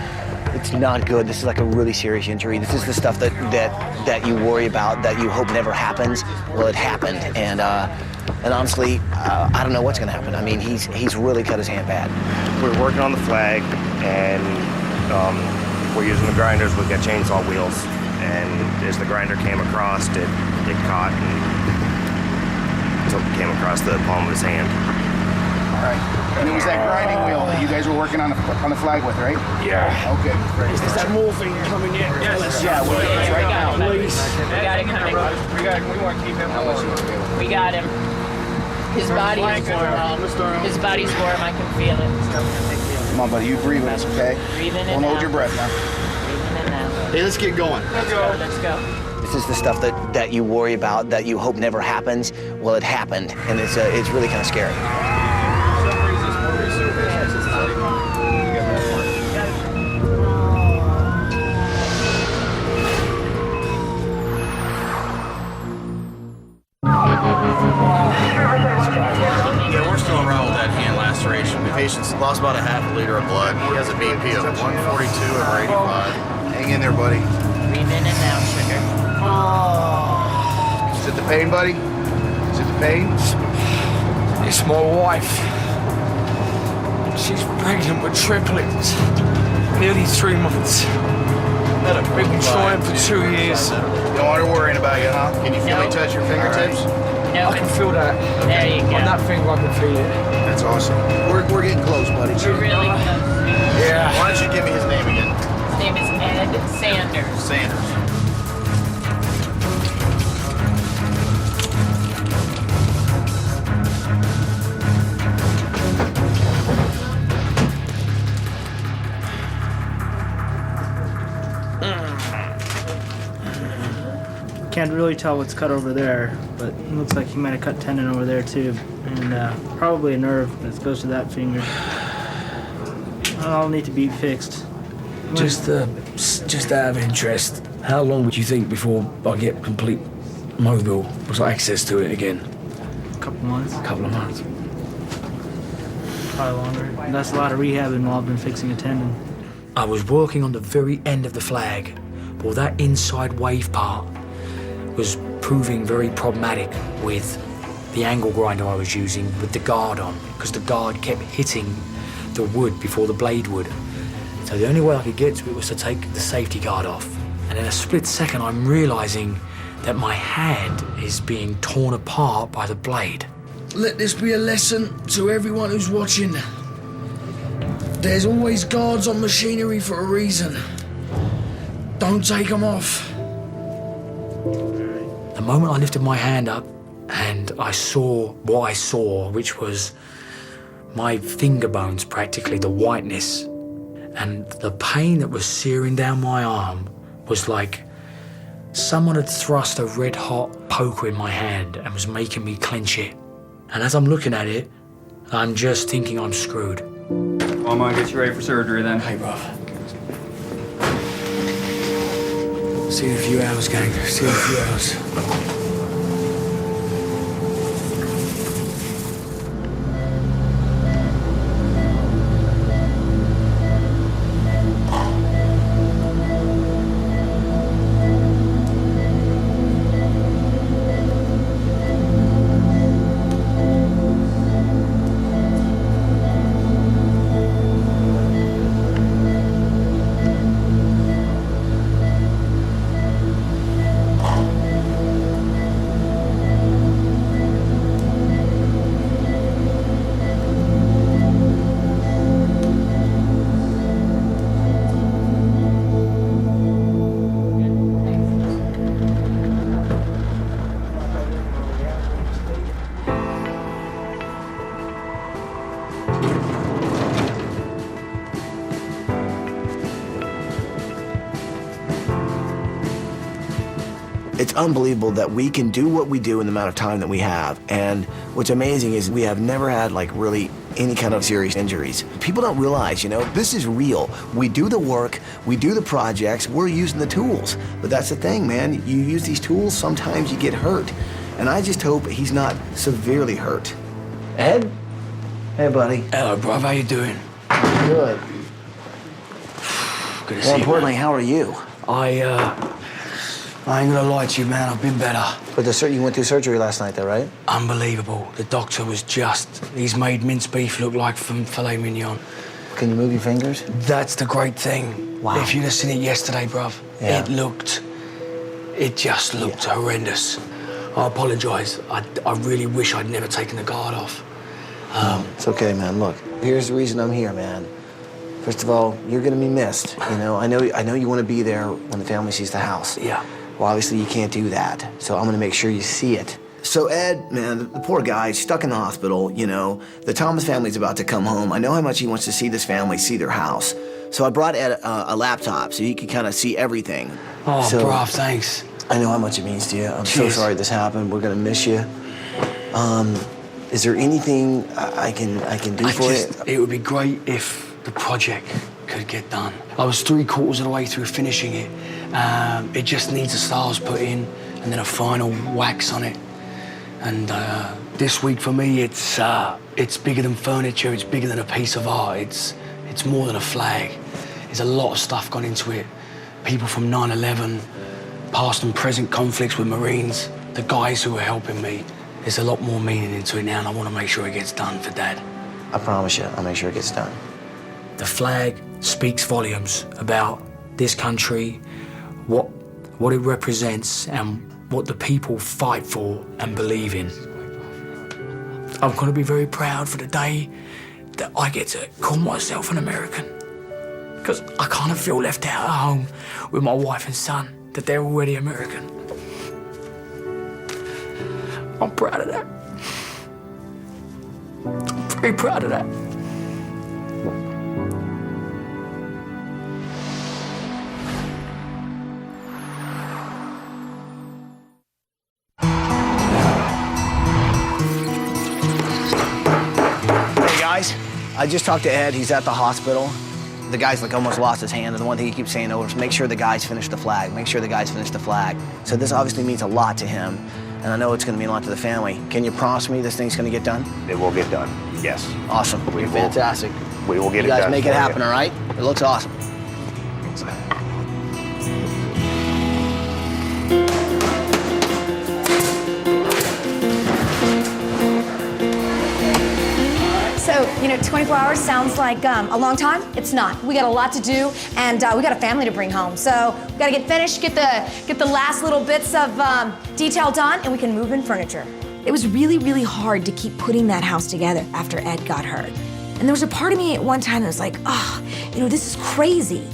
It's not good. This is like a really serious injury. This is the stuff that you worry about, that you hope never happens. Well, it happened, and honestly, I don't know what's going to happen. I mean, he's really cut his hand bad. We're working on the flag, and we're using the grinders. We've got chainsaw wheels, and as the grinder came across, it caught and came across the palm of his hand. All right. And it was that grinding wheel that you guys were working on the flag with, right? Yeah. Okay. Is that morphine coming in? Yes. Yeah, we're right now. Please. We got it coming. We want to keep him. We got him. His body's warm. His body's warm. I can feel it. Come on, buddy. You breathe with us, okay? Breathing in Don't hold now. your breath now. Breathing in now. Hey, let's get going. Let's go. Let's go. This is the stuff that you worry about, that you hope never happens. Well, it happened, and it's really kind of scary. Yeah, we're still around with that hand laceration. The patient's lost about a half a liter of blood. He has a BP of 142/85. Hang in there, buddy. Breathe in and out, sugar. Is it the pain, buddy? Is it the pain? It's my wife. She's pregnant with triplets. Nearly 3 months. We've been trying for 2 years. Don't want her worrying about you, huh? Can you feel me touch your fingertips? No. I can feel that. There you go. On that finger, I can feel it. That's awesome. We're getting close, buddy. buddy. We're really close. Yeah. Why don't you give me his name again? His name is Ed Sanders. Sanders. Can't really tell what's cut over there, but it looks like he might have cut tendon over there too, and probably a nerve that goes to that finger. All need to be fixed. Just out of interest, how long would you think before I get complete mobile, access to it again? A couple months. A couple of months. Probably longer. That's a lot of rehab involved in fixing a tendon. I was working on the very end of the flag. Well, that inside wave part was proving very problematic with the angle grinder I was using with the guard on, because the guard kept hitting the wood before the blade would. So the only way I could get to it was to take the safety guard off. And in a split second, I'm realizing that my hand is being torn apart by the blade. Let this be a lesson to everyone who's watching. There's always guards on machinery for a reason. Don't take them off. The moment I lifted my hand up and I saw what I saw, which was my finger bones, practically the whiteness, and the pain that was searing down my arm was like someone had thrust a red-hot poker in my hand and was making me clench it. And as I'm looking at it, I'm just thinking I'm screwed. Well, I'm gonna get you ready for surgery then. Hey, bruv. See you in a few hours, gang. See you in a few hours. It's unbelievable that we can do what we do in the amount of time that we have. And what's amazing is we have never had really any kind of serious injuries. People don't realize, this is real. We do the work, we do the projects, we're using the tools. But that's the thing, man. You use these tools, sometimes you get hurt. And I just hope he's not severely hurt. Ed? Hey, buddy. Hello, bruv. How you doing? Good. Good to see you. More importantly, how are you? I ain't gonna lie to you, man. I've been better. But you went through surgery last night, though, right? Unbelievable. The doctor was he's made mince beef look like from filet mignon. Can you move your fingers? That's the great thing. Wow. If you'd have seen it yesterday, bruv, Yeah. it just looked horrendous. I apologise. I really wish I'd never taken the guard off. It's okay, man. Look, here's the reason I'm here, man. First of all, you're gonna be missed. I know you want to be there when the family sees the house. Yeah. Well, obviously you can't do that, so I'm gonna make sure you see it. So Ed, man, the poor guy, stuck in the hospital, the Thomas family's about to come home. I know how much he wants to see this family, see their house. So I brought Ed a laptop so he could kind of see everything. Oh, so, bruv, thanks. I know how much it means to you. I'm so sorry this happened. We're gonna miss you. Is there anything I can do for you? It would be great if the project could get done. I was 3/4 of the way through finishing it. It just needs the stars put in and then a final wax on it. And this week for me, it's bigger than furniture. It's bigger than a piece of art. It's more than a flag. There's a lot of stuff gone into it. People from 9/11, past and present conflicts with Marines, the guys who are helping me. There's a lot more meaning into it now, and I want to make sure it gets done for Dad. I promise you, I'll make sure it gets done. The flag speaks volumes about this country, what it represents, and what the people fight for and believe in. I'm going to be very proud for the day that I get to call myself an American. Because I kind of feel left out at home with my wife and son, that they're already American. I'm proud of that. I'm very proud of that. Hey guys, I just talked to Ed. He's at the hospital. The guy's like almost lost his hand, and the one thing he keeps saying over is make sure the guys finish the flag, make sure the guys finish the flag. So this obviously means a lot to him, and I know it's gonna mean a lot to the family. Can you promise me this thing's gonna get done? It will get done, yes. Awesome, you're fantastic. We will get you it guys done. make it happen, all right? It looks awesome. So, 24 hours sounds like a long time. It's not. We got a lot to do, and we got a family to bring home. So we got to get finished, get the last little bits of detail done, and we can move in furniture. It was really, really hard to keep putting that house together after Ed got hurt. And there was a part of me at one time that was like, this is crazy.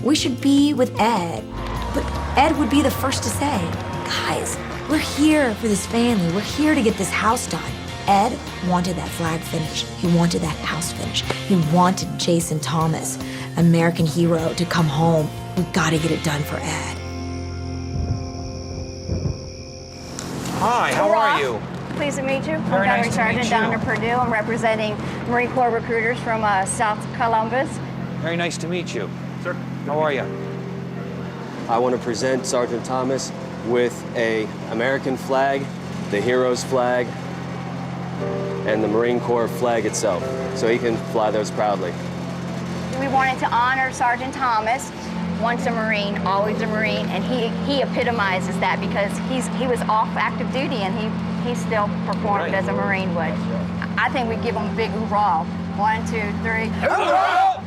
We should be with Ed. But Ed would be the first to say, guys, we're here for this family. We're here to get this house done. Ed wanted that flag finished. He wanted that house finished. He wanted Jason Thomas, American hero, to come home. We gotta get it done for Ed. Hi, how are you? Pleased to meet you. Very I'm nice Gunnery to meet Sergeant you. Donna Purdue. I'm representing Marine Corps recruiters from South Columbus. Very nice to meet you. Sir. How are you? I want to present Sergeant Thomas with a American flag, the hero's flag, and the Marine Corps flag itself, so he can fly those proudly. We wanted to honor Sergeant Thomas, once a Marine, always a Marine, and he epitomizes that because he was off active duty and he still performed as a Marine would. I think we give him a big hoorah. 1, 2, 3. Hoorah!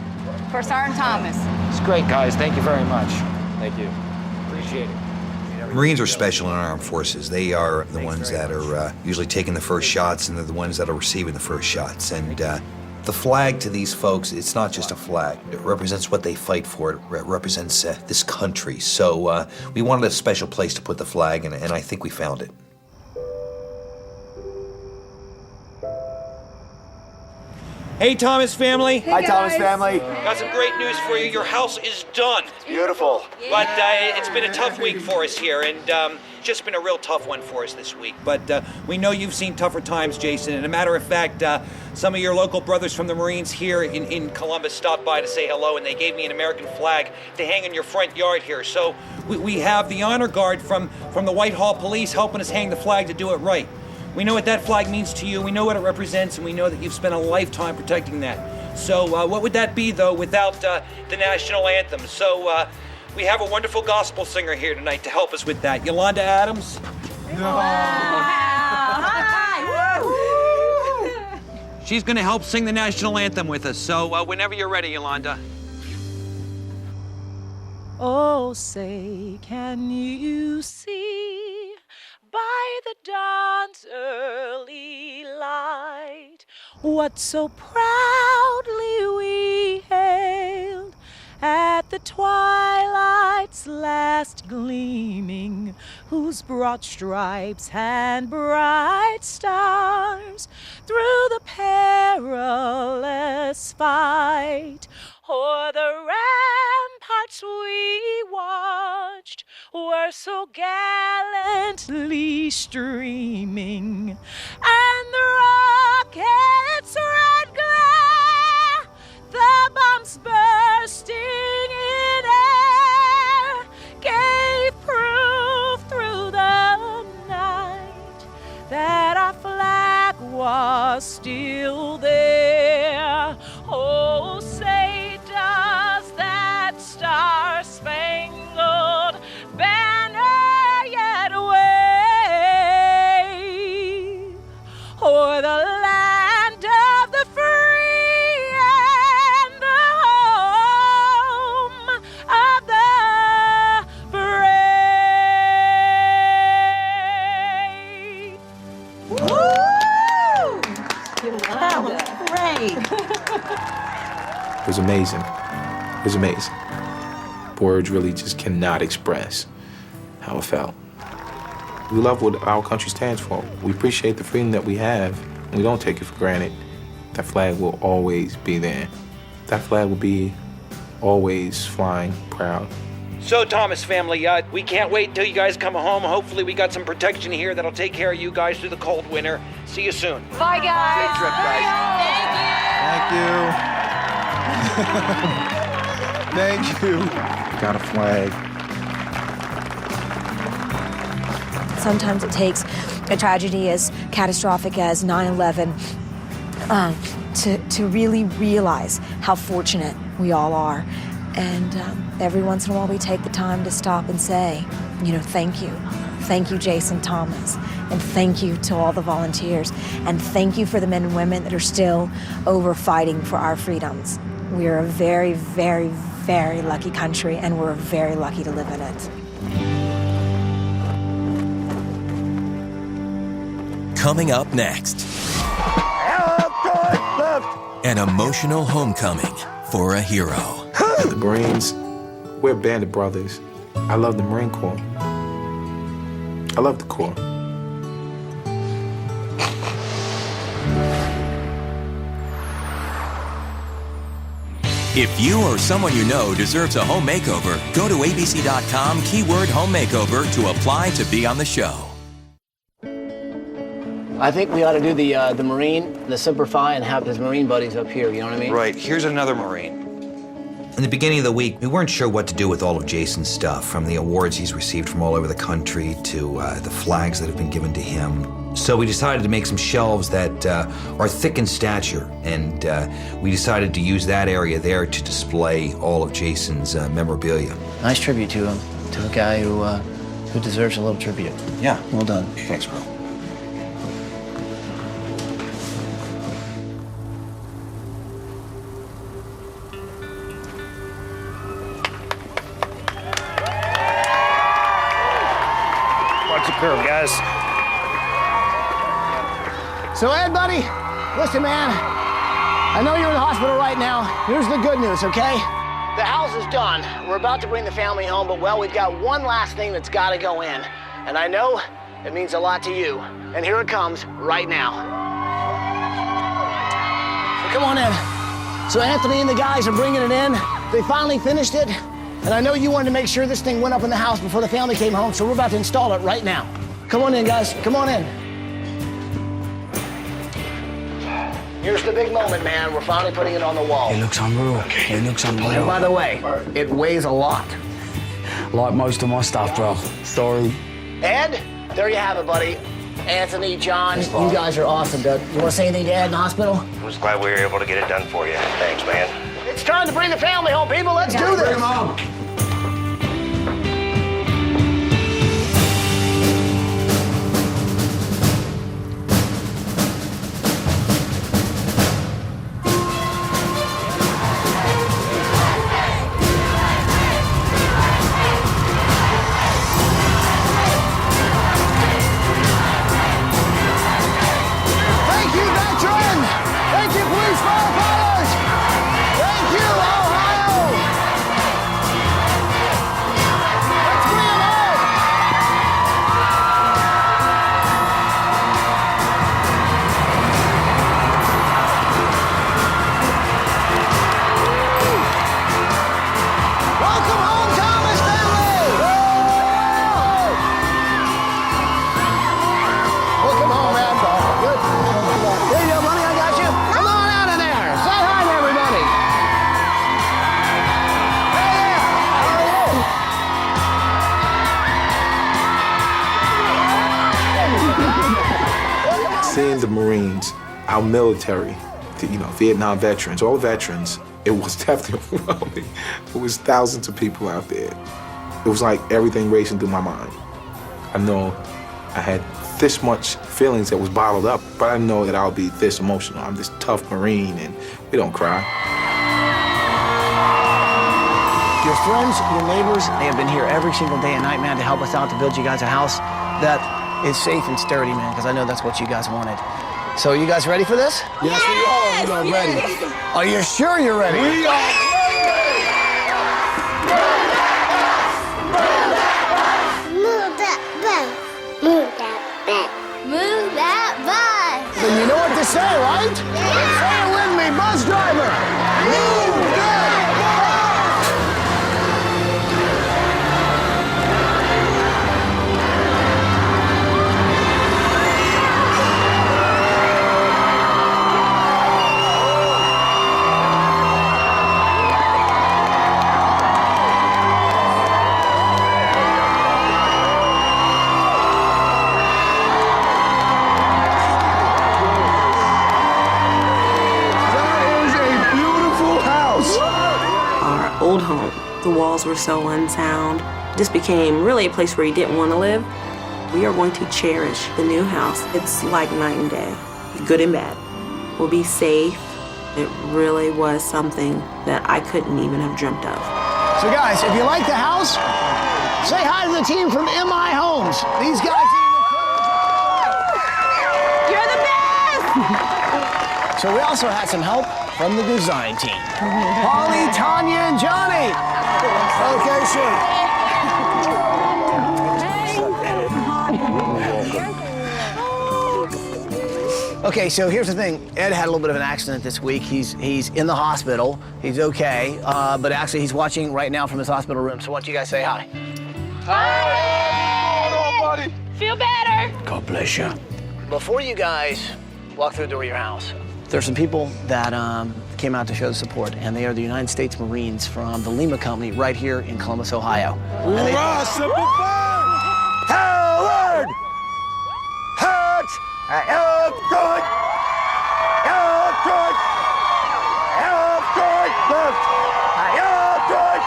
For Sergeant Thomas. It's great, guys. Thank you very much. Thank you. Appreciate it. Marines are special in our armed forces. They are the ones that are usually taking the first shots, and they're the ones that are receiving the first shots. And the flag to these folks, it's not just a flag. It represents what they fight for. It represents this country. So we wanted a special place to put the flag, and I think we found it. Hey, Thomas family. Hi, Thomas family. Got some great news for you. Your house is done. Beautiful. But it's been a tough week for us here, and just been a real tough one for us this week. But we know you've seen tougher times, Jason. And a matter of fact, some of your local brothers from the Marines here in Columbus stopped by to say hello, and they gave me an American flag to hang in your front yard here. So we have the honor guard from the Whitehall Police helping us hang the flag to do it right. We know what that flag means to you, we know what it represents, and we know that you've spent a lifetime protecting that. So what would that be, though, without the national anthem? So we have a wonderful gospel singer here tonight to help us with that. Yolanda Adams. She's going to help sing the national anthem with us. So whenever you're ready, Yolanda. Oh, say, can you see by the dawn's early light what so proudly we hailed at the twilight's last gleaming, whose broad stripes and bright stars through the perilous fight o'er the ramparts we watched were so gallantly streaming, and the rocket's red glare, the bombs bursting in air, gave proof through the night that our flag was still there. Oh, say does that star-spangled banner yet wave o'er the land of the free It was amazing. It was amazing. Words really just cannot express how it felt. We love what our country stands for. We appreciate the freedom that we have. We don't take it for granted. That flag will always be there. That flag will be always flying proud. So, Thomas family, we can't wait until you guys come home. Hopefully we got some protection here that'll take care of you guys through the cold winter. See you soon. Bye, guys. Safe trip, guys. Thank you. Got a flag. Sometimes it takes a tragedy as catastrophic as 9/11 to really realize how fortunate we all are. And every once in a while we take the time to stop and say, you know, thank you. Thank you, Jason Thomas. And thank you to all the volunteers. And thank you for the men and women that are still over fighting for our freedoms. We are a very, very, very lucky country, and we're very lucky to live in it. Coming up next, an emotional homecoming for a hero. The Marines, we're a band of brothers. I love the Marine Corps. I love the Corps. If you or someone you know deserves a home makeover, go to abc.com, keyword home makeover to apply to be on the show. I think we ought to do the Marine, the Semper Fi, and have his Marine buddies up here, you know what I mean? Right, here's another Marine. In the beginning of the week, we weren't sure what to do with all of Jason's stuff, from the awards he's received from all over the country to the flags that have been given to him. So we decided to make some shelves that are thick in stature, and we decided to use that area there to display all of Jason's memorabilia. Nice tribute to him, to a guy who deserves a little tribute. Yeah. Well done. Thanks, bro. Curve, guys. So, Ed, buddy, listen, man. I know you're in the hospital right now. Here's the good news, okay? The house is done. We're about to bring the family home, but, well, we've got one last thing that's got to go in. And I know it means a lot to you. And here it comes right now. So come on in. So Anthony and the guys are bringing it in. They finally finished it. And I know you wanted to make sure this thing went up in the house before the family came home, so we're about to install it right now. Come on in, guys. Come on in. Here's the big moment, man. We're finally putting it on the wall. It looks unreal. It looks unreal. And by the way, it weighs a lot. Like most of my stuff, bro. Sorry. Ed, there you have it, buddy. Anthony, John, you guys are awesome, dude. You want to say anything to Ed in the hospital? I'm just glad we were able to get it done for you. Thanks, man. It's time to bring the family home, people. Let's do this. Bring them home. Thank you, veteran. Thank you, police firefighters. Thank you, Ohio. Let's bring them home. Welcome home, Thomas family. Welcome home, man. Good. There you go, buddy. I got you. Come on out of there. Say hi to everybody. Hey there. How are you? Seeing the Marines, our military, Vietnam veterans, all veterans, it was definitely overwhelming. It was thousands of people out there. It was like everything racing through my mind. I know I had this much feelings that was bottled up, but I know that I'll be this emotional. I'm this tough Marine, and we don't cry. Your friends, your neighbors, they have been here every single day and night, man, to help us out to build you guys a house that is safe and sturdy, man, because I know that's what you guys wanted. So you guys ready for this? Yes, we are ready. Are you sure you're ready? We are Move that bus. Move that bus. Move that bus. Then you know what to say, right? Say it with me, bus driver. Move that old home. The walls were so unsound. This became really a place where you didn't want to live. We are going to cherish the new house. It's like night and day, good and bad. We'll be safe. It really was something that I couldn't even have dreamt of. So guys, if you like the house, say hi to the team from MI Homes. These guys did an incredible job. You're the best! So we also had some help from the design team. Holly, Tanya, and Johnny. Okay, sure. Okay, so here's the thing. Ed had a little bit of an accident this week. He's in the hospital. He's okay, but actually he's watching right now from his hospital room. So why don't you guys say hi? Hi! Feel better. God bless you. Before you guys walk through the door of your house, there's some people that came out to show support, and they are the United States Marines from the Lima Company right here in Columbus, Ohio. Hurrah, Semper Fi! Howard! Hurt! Help good! Help good! Help good! Left! Help good!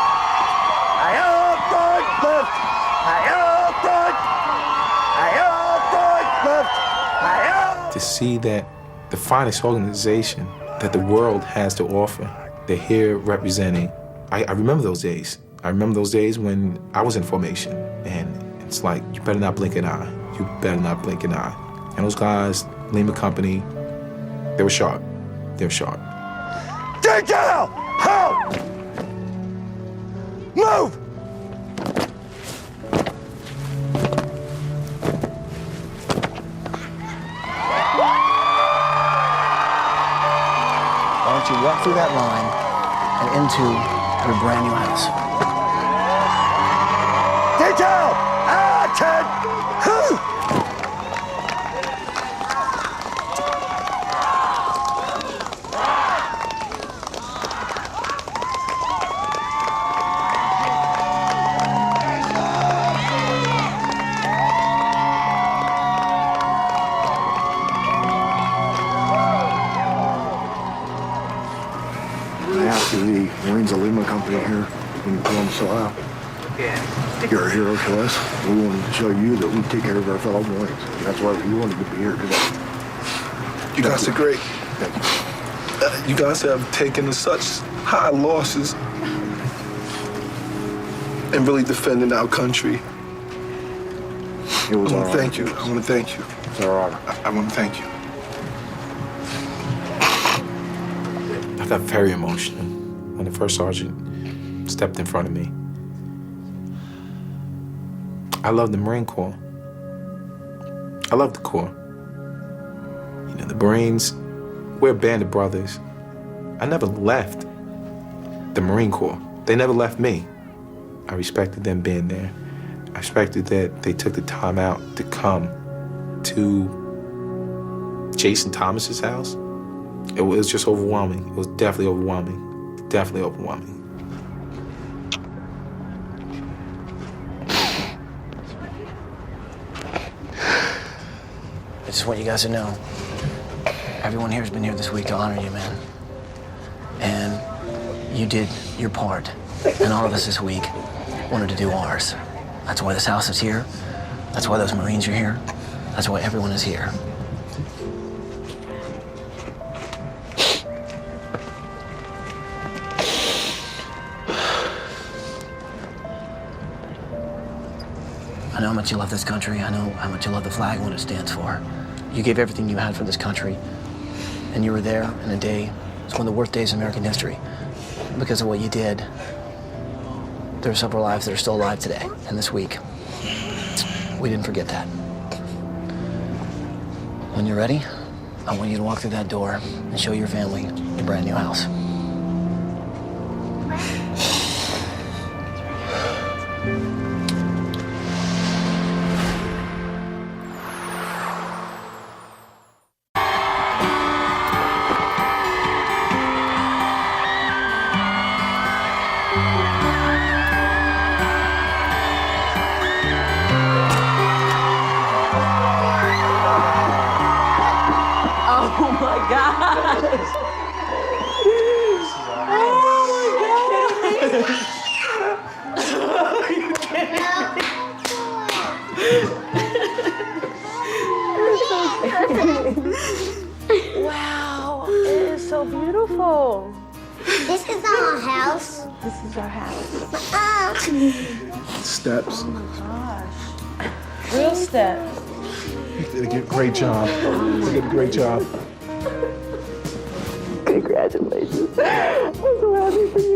Help good! Left! Help good! Help good! Left! Help! To see that the finest organization that the world has to offer, they're here representing. I remember those days. I remember those days when I was in formation, and it's like, you better not blink an eye. You better not blink an eye. And those guys, Lima Company, they were sharp. They were sharp. Get down! Help! Move! Why don't you walk through that line and into your brand new house? Get down! Action! The Marines of Lima Company here in Columbus, Ohio. You're a hero to us. We wanted to show you that we take care of our fellow Marines. That's why we wanted to be here today. You guys are great. Thank you. You guys have taken such high losses and really defending our country. It was I our want to thank you. I want to thank you. It's our honor. I want to thank you. I got very emotional when the first sergeant stepped in front of me. I love the Marine Corps. I love the Corps. You know, the Marines, we're a band of brothers. I never left the Marine Corps. They never left me. I respected them being there. I respected that they took the time out to come to Jason Thomas's house. It was just overwhelming. It was definitely overwhelming. Definitely overwhelming. I just want you guys to know, everyone here has been here this week to honor you, man. And you did your part. And all of us this week wanted to do ours. That's why this house is here. That's why those Marines are here. That's why everyone is here. I know how much you love this country. I know how much you love the flag and what it stands for. You gave everything you had for this country, and you were there in a day. It's one of the worst days in American history. Because of what you did, there are several lives that are still alive today and this week. We didn't forget that. When you're ready, I want you to walk through that door and show your family your brand new house. Oh my gosh! Oh my gosh! Wow, it is so beautiful. This is our house. This is our house. Steps. Oh my gosh. Real steps. You did a great job. You did a great job. Congratulations. I'm so happy for you.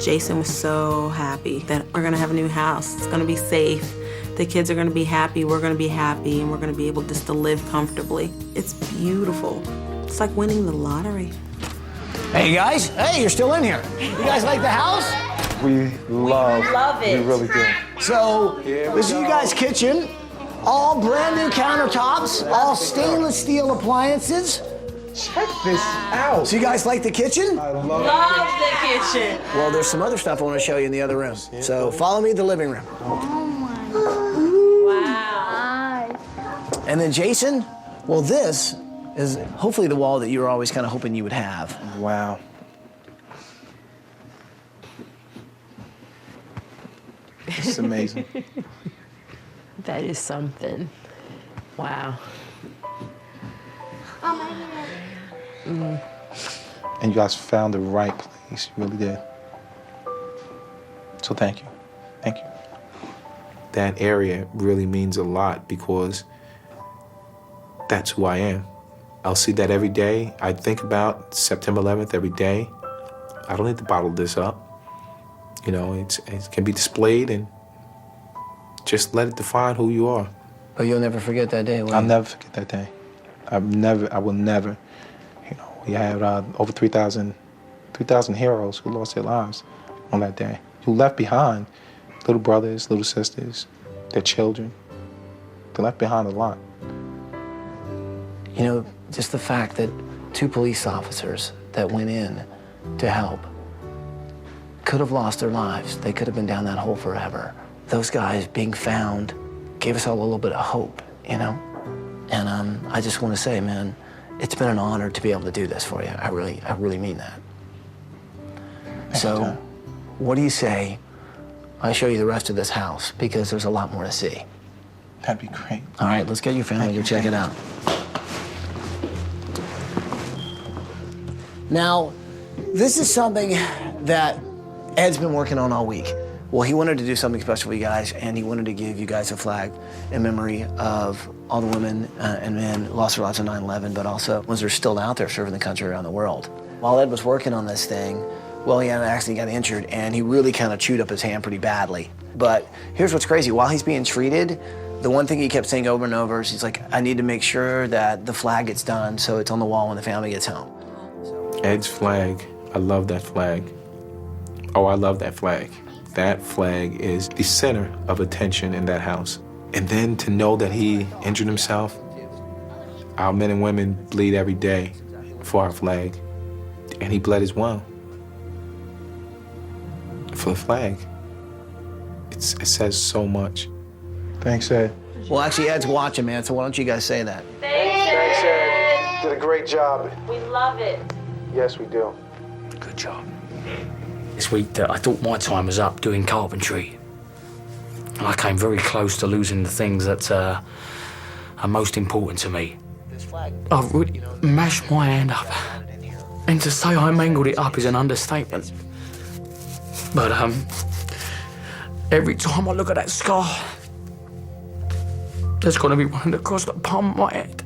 Jason was so happy that we're gonna have a new house. It's gonna be safe. The kids are gonna be happy, we're gonna be happy, and we're gonna be able just to live comfortably. It's beautiful. It's like winning the lottery. Hey guys, hey, you're still in here. You guys like the house? We love it. We really do. So, this is you guys' kitchen. All brand new countertops, all stainless steel appliances. Check this out. So you guys like the kitchen? I love Love the kitchen. Well, there's some other stuff I want to show you in the other room. So follow me to the living room. Wow. And then Jason, well, this is hopefully the wall that you were always kind of hoping you would have. Wow. It's amazing. That is something. Wow. And you guys found the right place. You really did. So thank you. Thank you. That area really means a lot because that's who I am. I'll see that every day. I think about September 11th every day. I don't need to bottle this up. You know, it can be displayed and just let it define who you are. But you'll never forget that day, will you? I'll never forget that day. I will never. You know, we had over 3,000 heroes who lost their lives on that day, who left behind little brothers, little sisters, their children. They left behind a lot. You know, just the fact that 2 police officers that went in to help could have lost their lives. They could have been down that hole forever. Those guys being found gave us all a little bit of hope, you know? And I just want to say, man, it's been an honor to be able to do this for you. I really mean that. So, what do you say I show you the rest of this house? Because there's a lot more to see. That'd be great. All right, let's get your family to check it out. Now, this is something that Ed's been working on all week. Well, he wanted to do something special for you guys, and he wanted to give you guys a flag in memory of all the women and men who lost their lives on 9/11, but also ones that are still out there serving the country around the world. While Ed was working on this thing, well, he had an accident, got injured, and he really kind of chewed up his hand pretty badly. But here's what's crazy. While he's being treated, the one thing he kept saying over and over is he's like, I need to make sure that the flag gets done so it's on the wall when the family gets home. Ed's flag, I love that flag. Oh, I love that flag. That flag is the center of attention in that house. And then to know that he injured himself, our men and women bleed every day for our flag, and he bled as well for the flag. It says so much. Thanks, Ed. Well, actually, Ed's watching, man, so why don't you guys say that? Thanks, Ed. Did a great job. We love it. Yes, we do. Good job. This week I thought my time was up doing carpentry. And I came very close to losing the things that are most important to me. I really mashed my hand up. And to say I mangled it up is an understatement. But Every time I look at that scar, there's gonna be one across the palm of my head.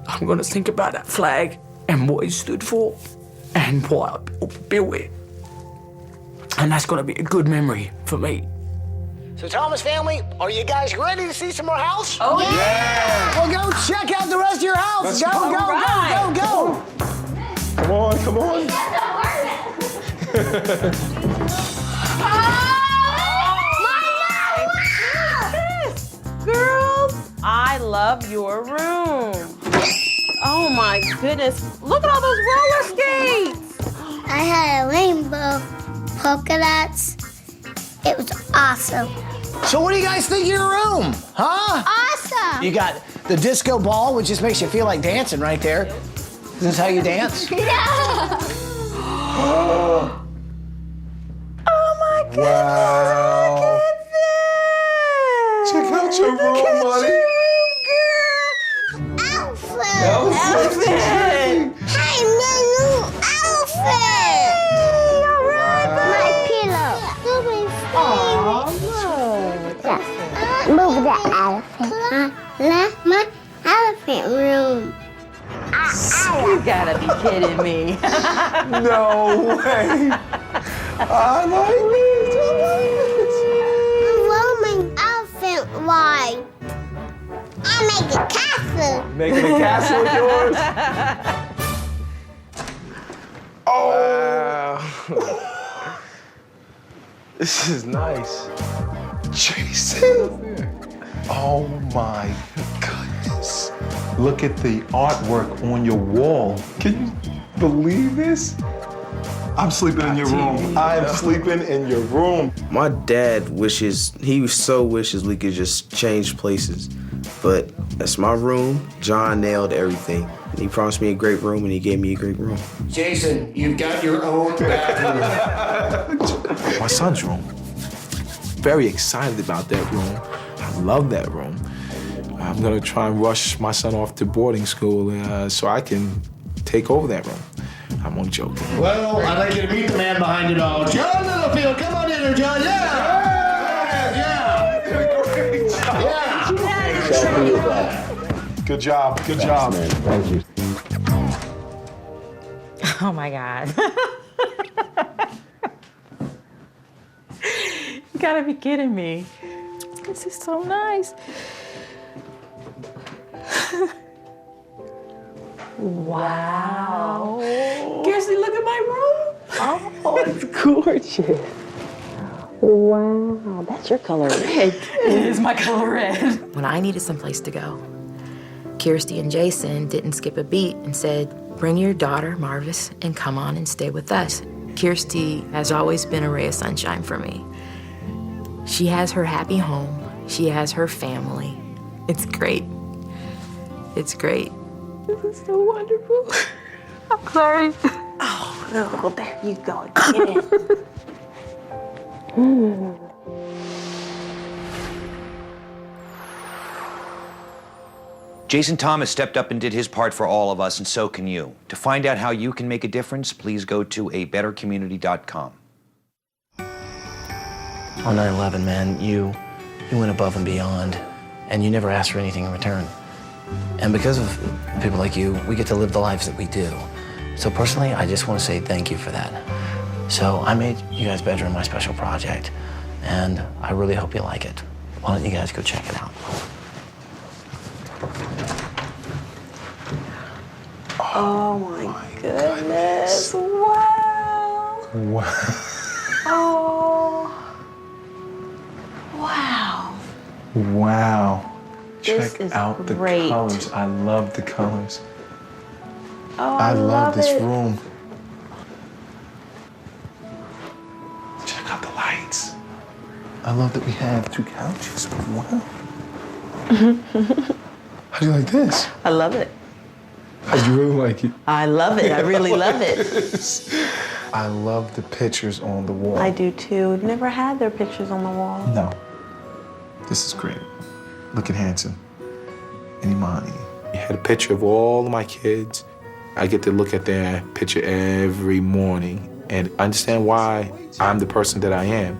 I'm gonna think about that flag and what it stood for and why I built it. And that's gonna be a good memory for me. So Thomas family, are you guys ready to see some more house? Oh, yeah! Well, go check out the rest of your house. Let's Go, go. go, All right. go, go, go. Come on, come on. Girls, I love your room. Oh my goodness. Look at all those roller skates. I had a rainbow, polka dots. It was awesome. So what do you guys think of your room? Huh? Awesome. You got the disco ball, which just makes you feel like dancing right there. Is this how you dance? Yeah. Oh my goodness. Wow. Check out your room, buddy. Outfit. Hey, my new outfit. All right. My pillow. Move the elephant. My elephant room. You gotta be kidding me. No way. I like Roman elephant ride. I make a castle. Making a castle with yours? Oh. This is nice. Jason. Oh my goodness. Look at the artwork on your wall. Can you believe this? I'm sleeping in your room. I'm sleeping in your room. My dad wishes we could just change places. But that's my room. John nailed everything. He promised me a great room and he gave me a great room. Jason, you've got your own bathroom. My son's room. Very excited about that room. I love that room. I'm gonna try and rush my son off to boarding school so I can take over that room. I'm only joking. Well, I'd like you to meet the man behind it all. John Littlefield, come on in here, John. Yeah! Good job, good job. Thank you. Oh my God. You gotta be kidding me. This is so nice. Wow. Kirsty, look at my room. Oh, it's gorgeous. Wow, that's your color red. It is my color red. When I needed someplace to go, Kirsty and Jason didn't skip a beat and said, bring your daughter, Marvis, and come on and stay with us. Kirsty has always been a ray of sunshine for me. She has her happy home. She has her family. It's great. It's great. This is so wonderful. I'm sorry. Oh, there you go. Get in. Jason Thomas stepped up and did his part for all of us, and so can you. To find out how you can make a difference, please go to abettercommunity.com. On 9/11, man, you went above and beyond, and you never asked for anything in return. And because of people like you, we get to live the lives that we do. So personally, I just want to say thank you for that. So I made you guys' bedroom my special project, and I really hope you like it. Why don't you guys go check it out? Oh my goodness. Wow. Wow. Oh. Wow. Wow. This Check is out the great. colors. I love the colors. Oh, I love this it. room. Check out the lights. I love that we have 2 couches. Wow. How do you like this? I love it. I really like it. I love it. I really love it. I love the pictures on the wall. I do too. We've never had their pictures on the wall. No. This is great. Looking handsome. And Imani. You had a picture of all of my kids. I get to look at their picture every morning and understand why I'm the person that I am.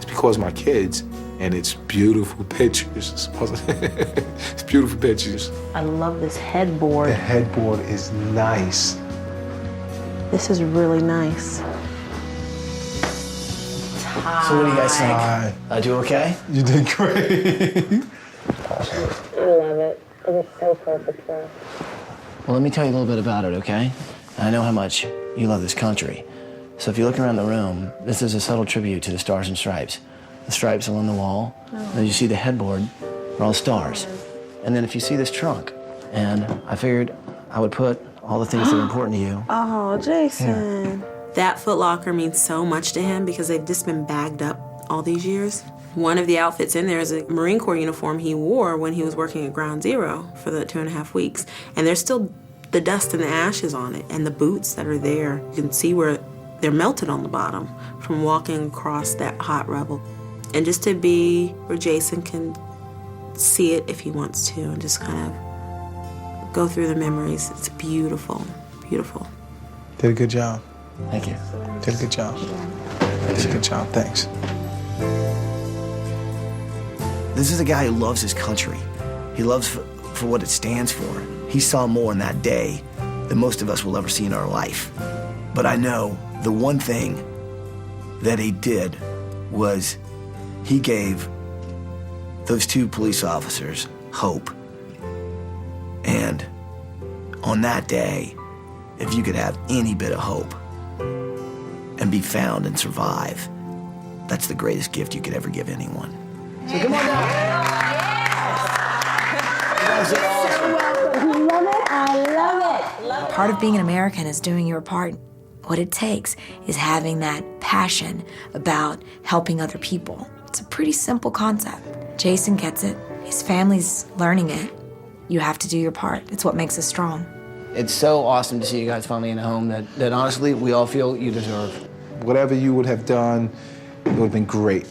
It's because of my kids, and it's beautiful pictures. It's beautiful pictures. I love this headboard. The headboard is nice. This is really nice. So what do you guys think? I do okay? You did great. I love it. It was so perfect for us. Well, let me tell you a little bit about it, okay? I know how much you love this country. So if you look around the room, this is a subtle tribute to the Stars and Stripes. The stripes along the wall. As you see the headboard are all stars. And then if you see this trunk, and I figured I would put all the things that are important to you. Oh, Jason. That Foot Locker means so much to him because they've just been bagged up all these years. One of the outfits in there is a Marine Corps uniform he wore when he was working at Ground Zero for the 2.5 weeks. And there's still the dust and the ashes on it, and the boots that are there. You can see where they're melted on the bottom from walking across that hot rubble. And just to be where Jason can see it if he wants to and just kind of go through the memories. It's beautiful, beautiful. Did a good job. Thank you. Did a good job. Did a good job, thanks. This is a guy who loves his country. He loves for what it stands for. He saw more in that day than most of us will ever see in our life. But I know the one thing that he did was he gave those 2 police officers hope. And on that day, if you could have any bit of hope and be found and survive, that's the greatest gift you could ever give anyone. So come on down. You guys are awesome. Love it. I love it. Part of being an American is doing your part. What it takes is having that passion about helping other people. It's a pretty simple concept. Jason gets it. His family's learning it. You have to do your part. It's what makes us strong. It's so awesome to see you guys finally in a home that honestly we all feel you deserve. Whatever you would have done, it would have been great.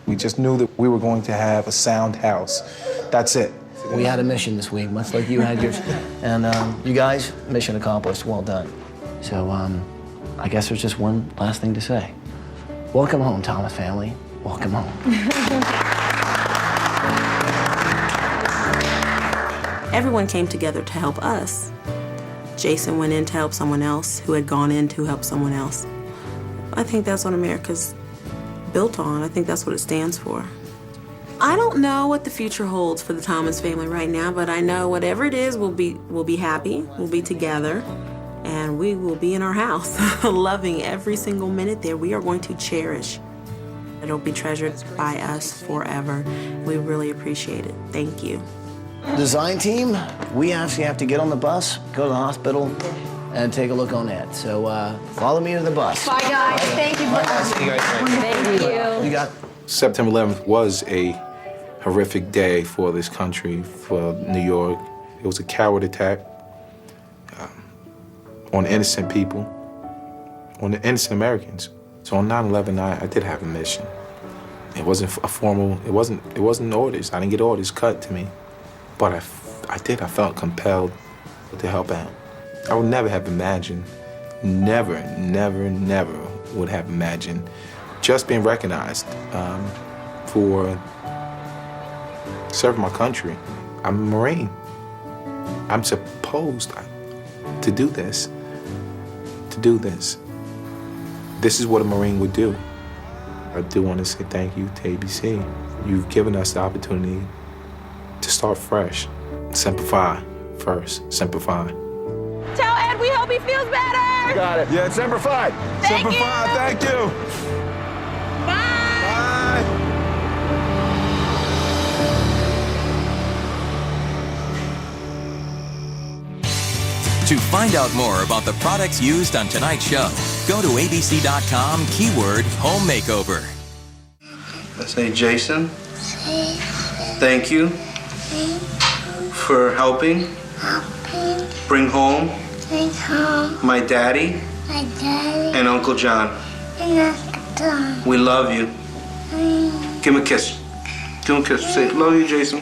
We just knew that we were going to have a sound house. That's it. We had a mission this week, much like you had yours. And you guys, mission accomplished, well done. So I guess there's just one last thing to say. Welcome home, Thomas family. Welcome home. Everyone came together to help us. Jason went in to help someone else who had gone in to help someone else. I think that's what America's built on. I think that's what it stands for. I don't know what the future holds for the Thomas family right now, but I know whatever it is, we'll be happy, we'll be together, and we will be in our house, loving every single minute there. We are going to cherish. It'll be treasured by us forever. We really appreciate it. Thank you. Design team, we actually have to get on the bus, go to the hospital, and take a look on that. So follow me to the bus. Bye, guys. Thank you. Thank you. You got September 11th was a horrific day for this country, for New York. It was a coward attack on innocent people, on innocent Americans. So on 9/11, I did have a mission. It wasn't a formal. It wasn't orders. I didn't get orders cut to me, but I felt compelled to help out. I would never have imagined, never would have imagined just being recognized for serving my country. I'm a Marine. I'm supposed to do this. This is what a Marine would do. I do want to say thank you to ABC. You've given us the opportunity to start fresh. Simplify first, simplify. Tell Ed we hope he feels better. Got it. Yeah, Semper Fi. Thank Semper you. Fi, thank you. To find out more about the products used on tonight's show, go to abc.com, keyword home makeover. Let's say, Jason, thank you for helping bring home my daddy and Uncle John. We love you. Give him a kiss. Give him a kiss. Say, love you, Jason.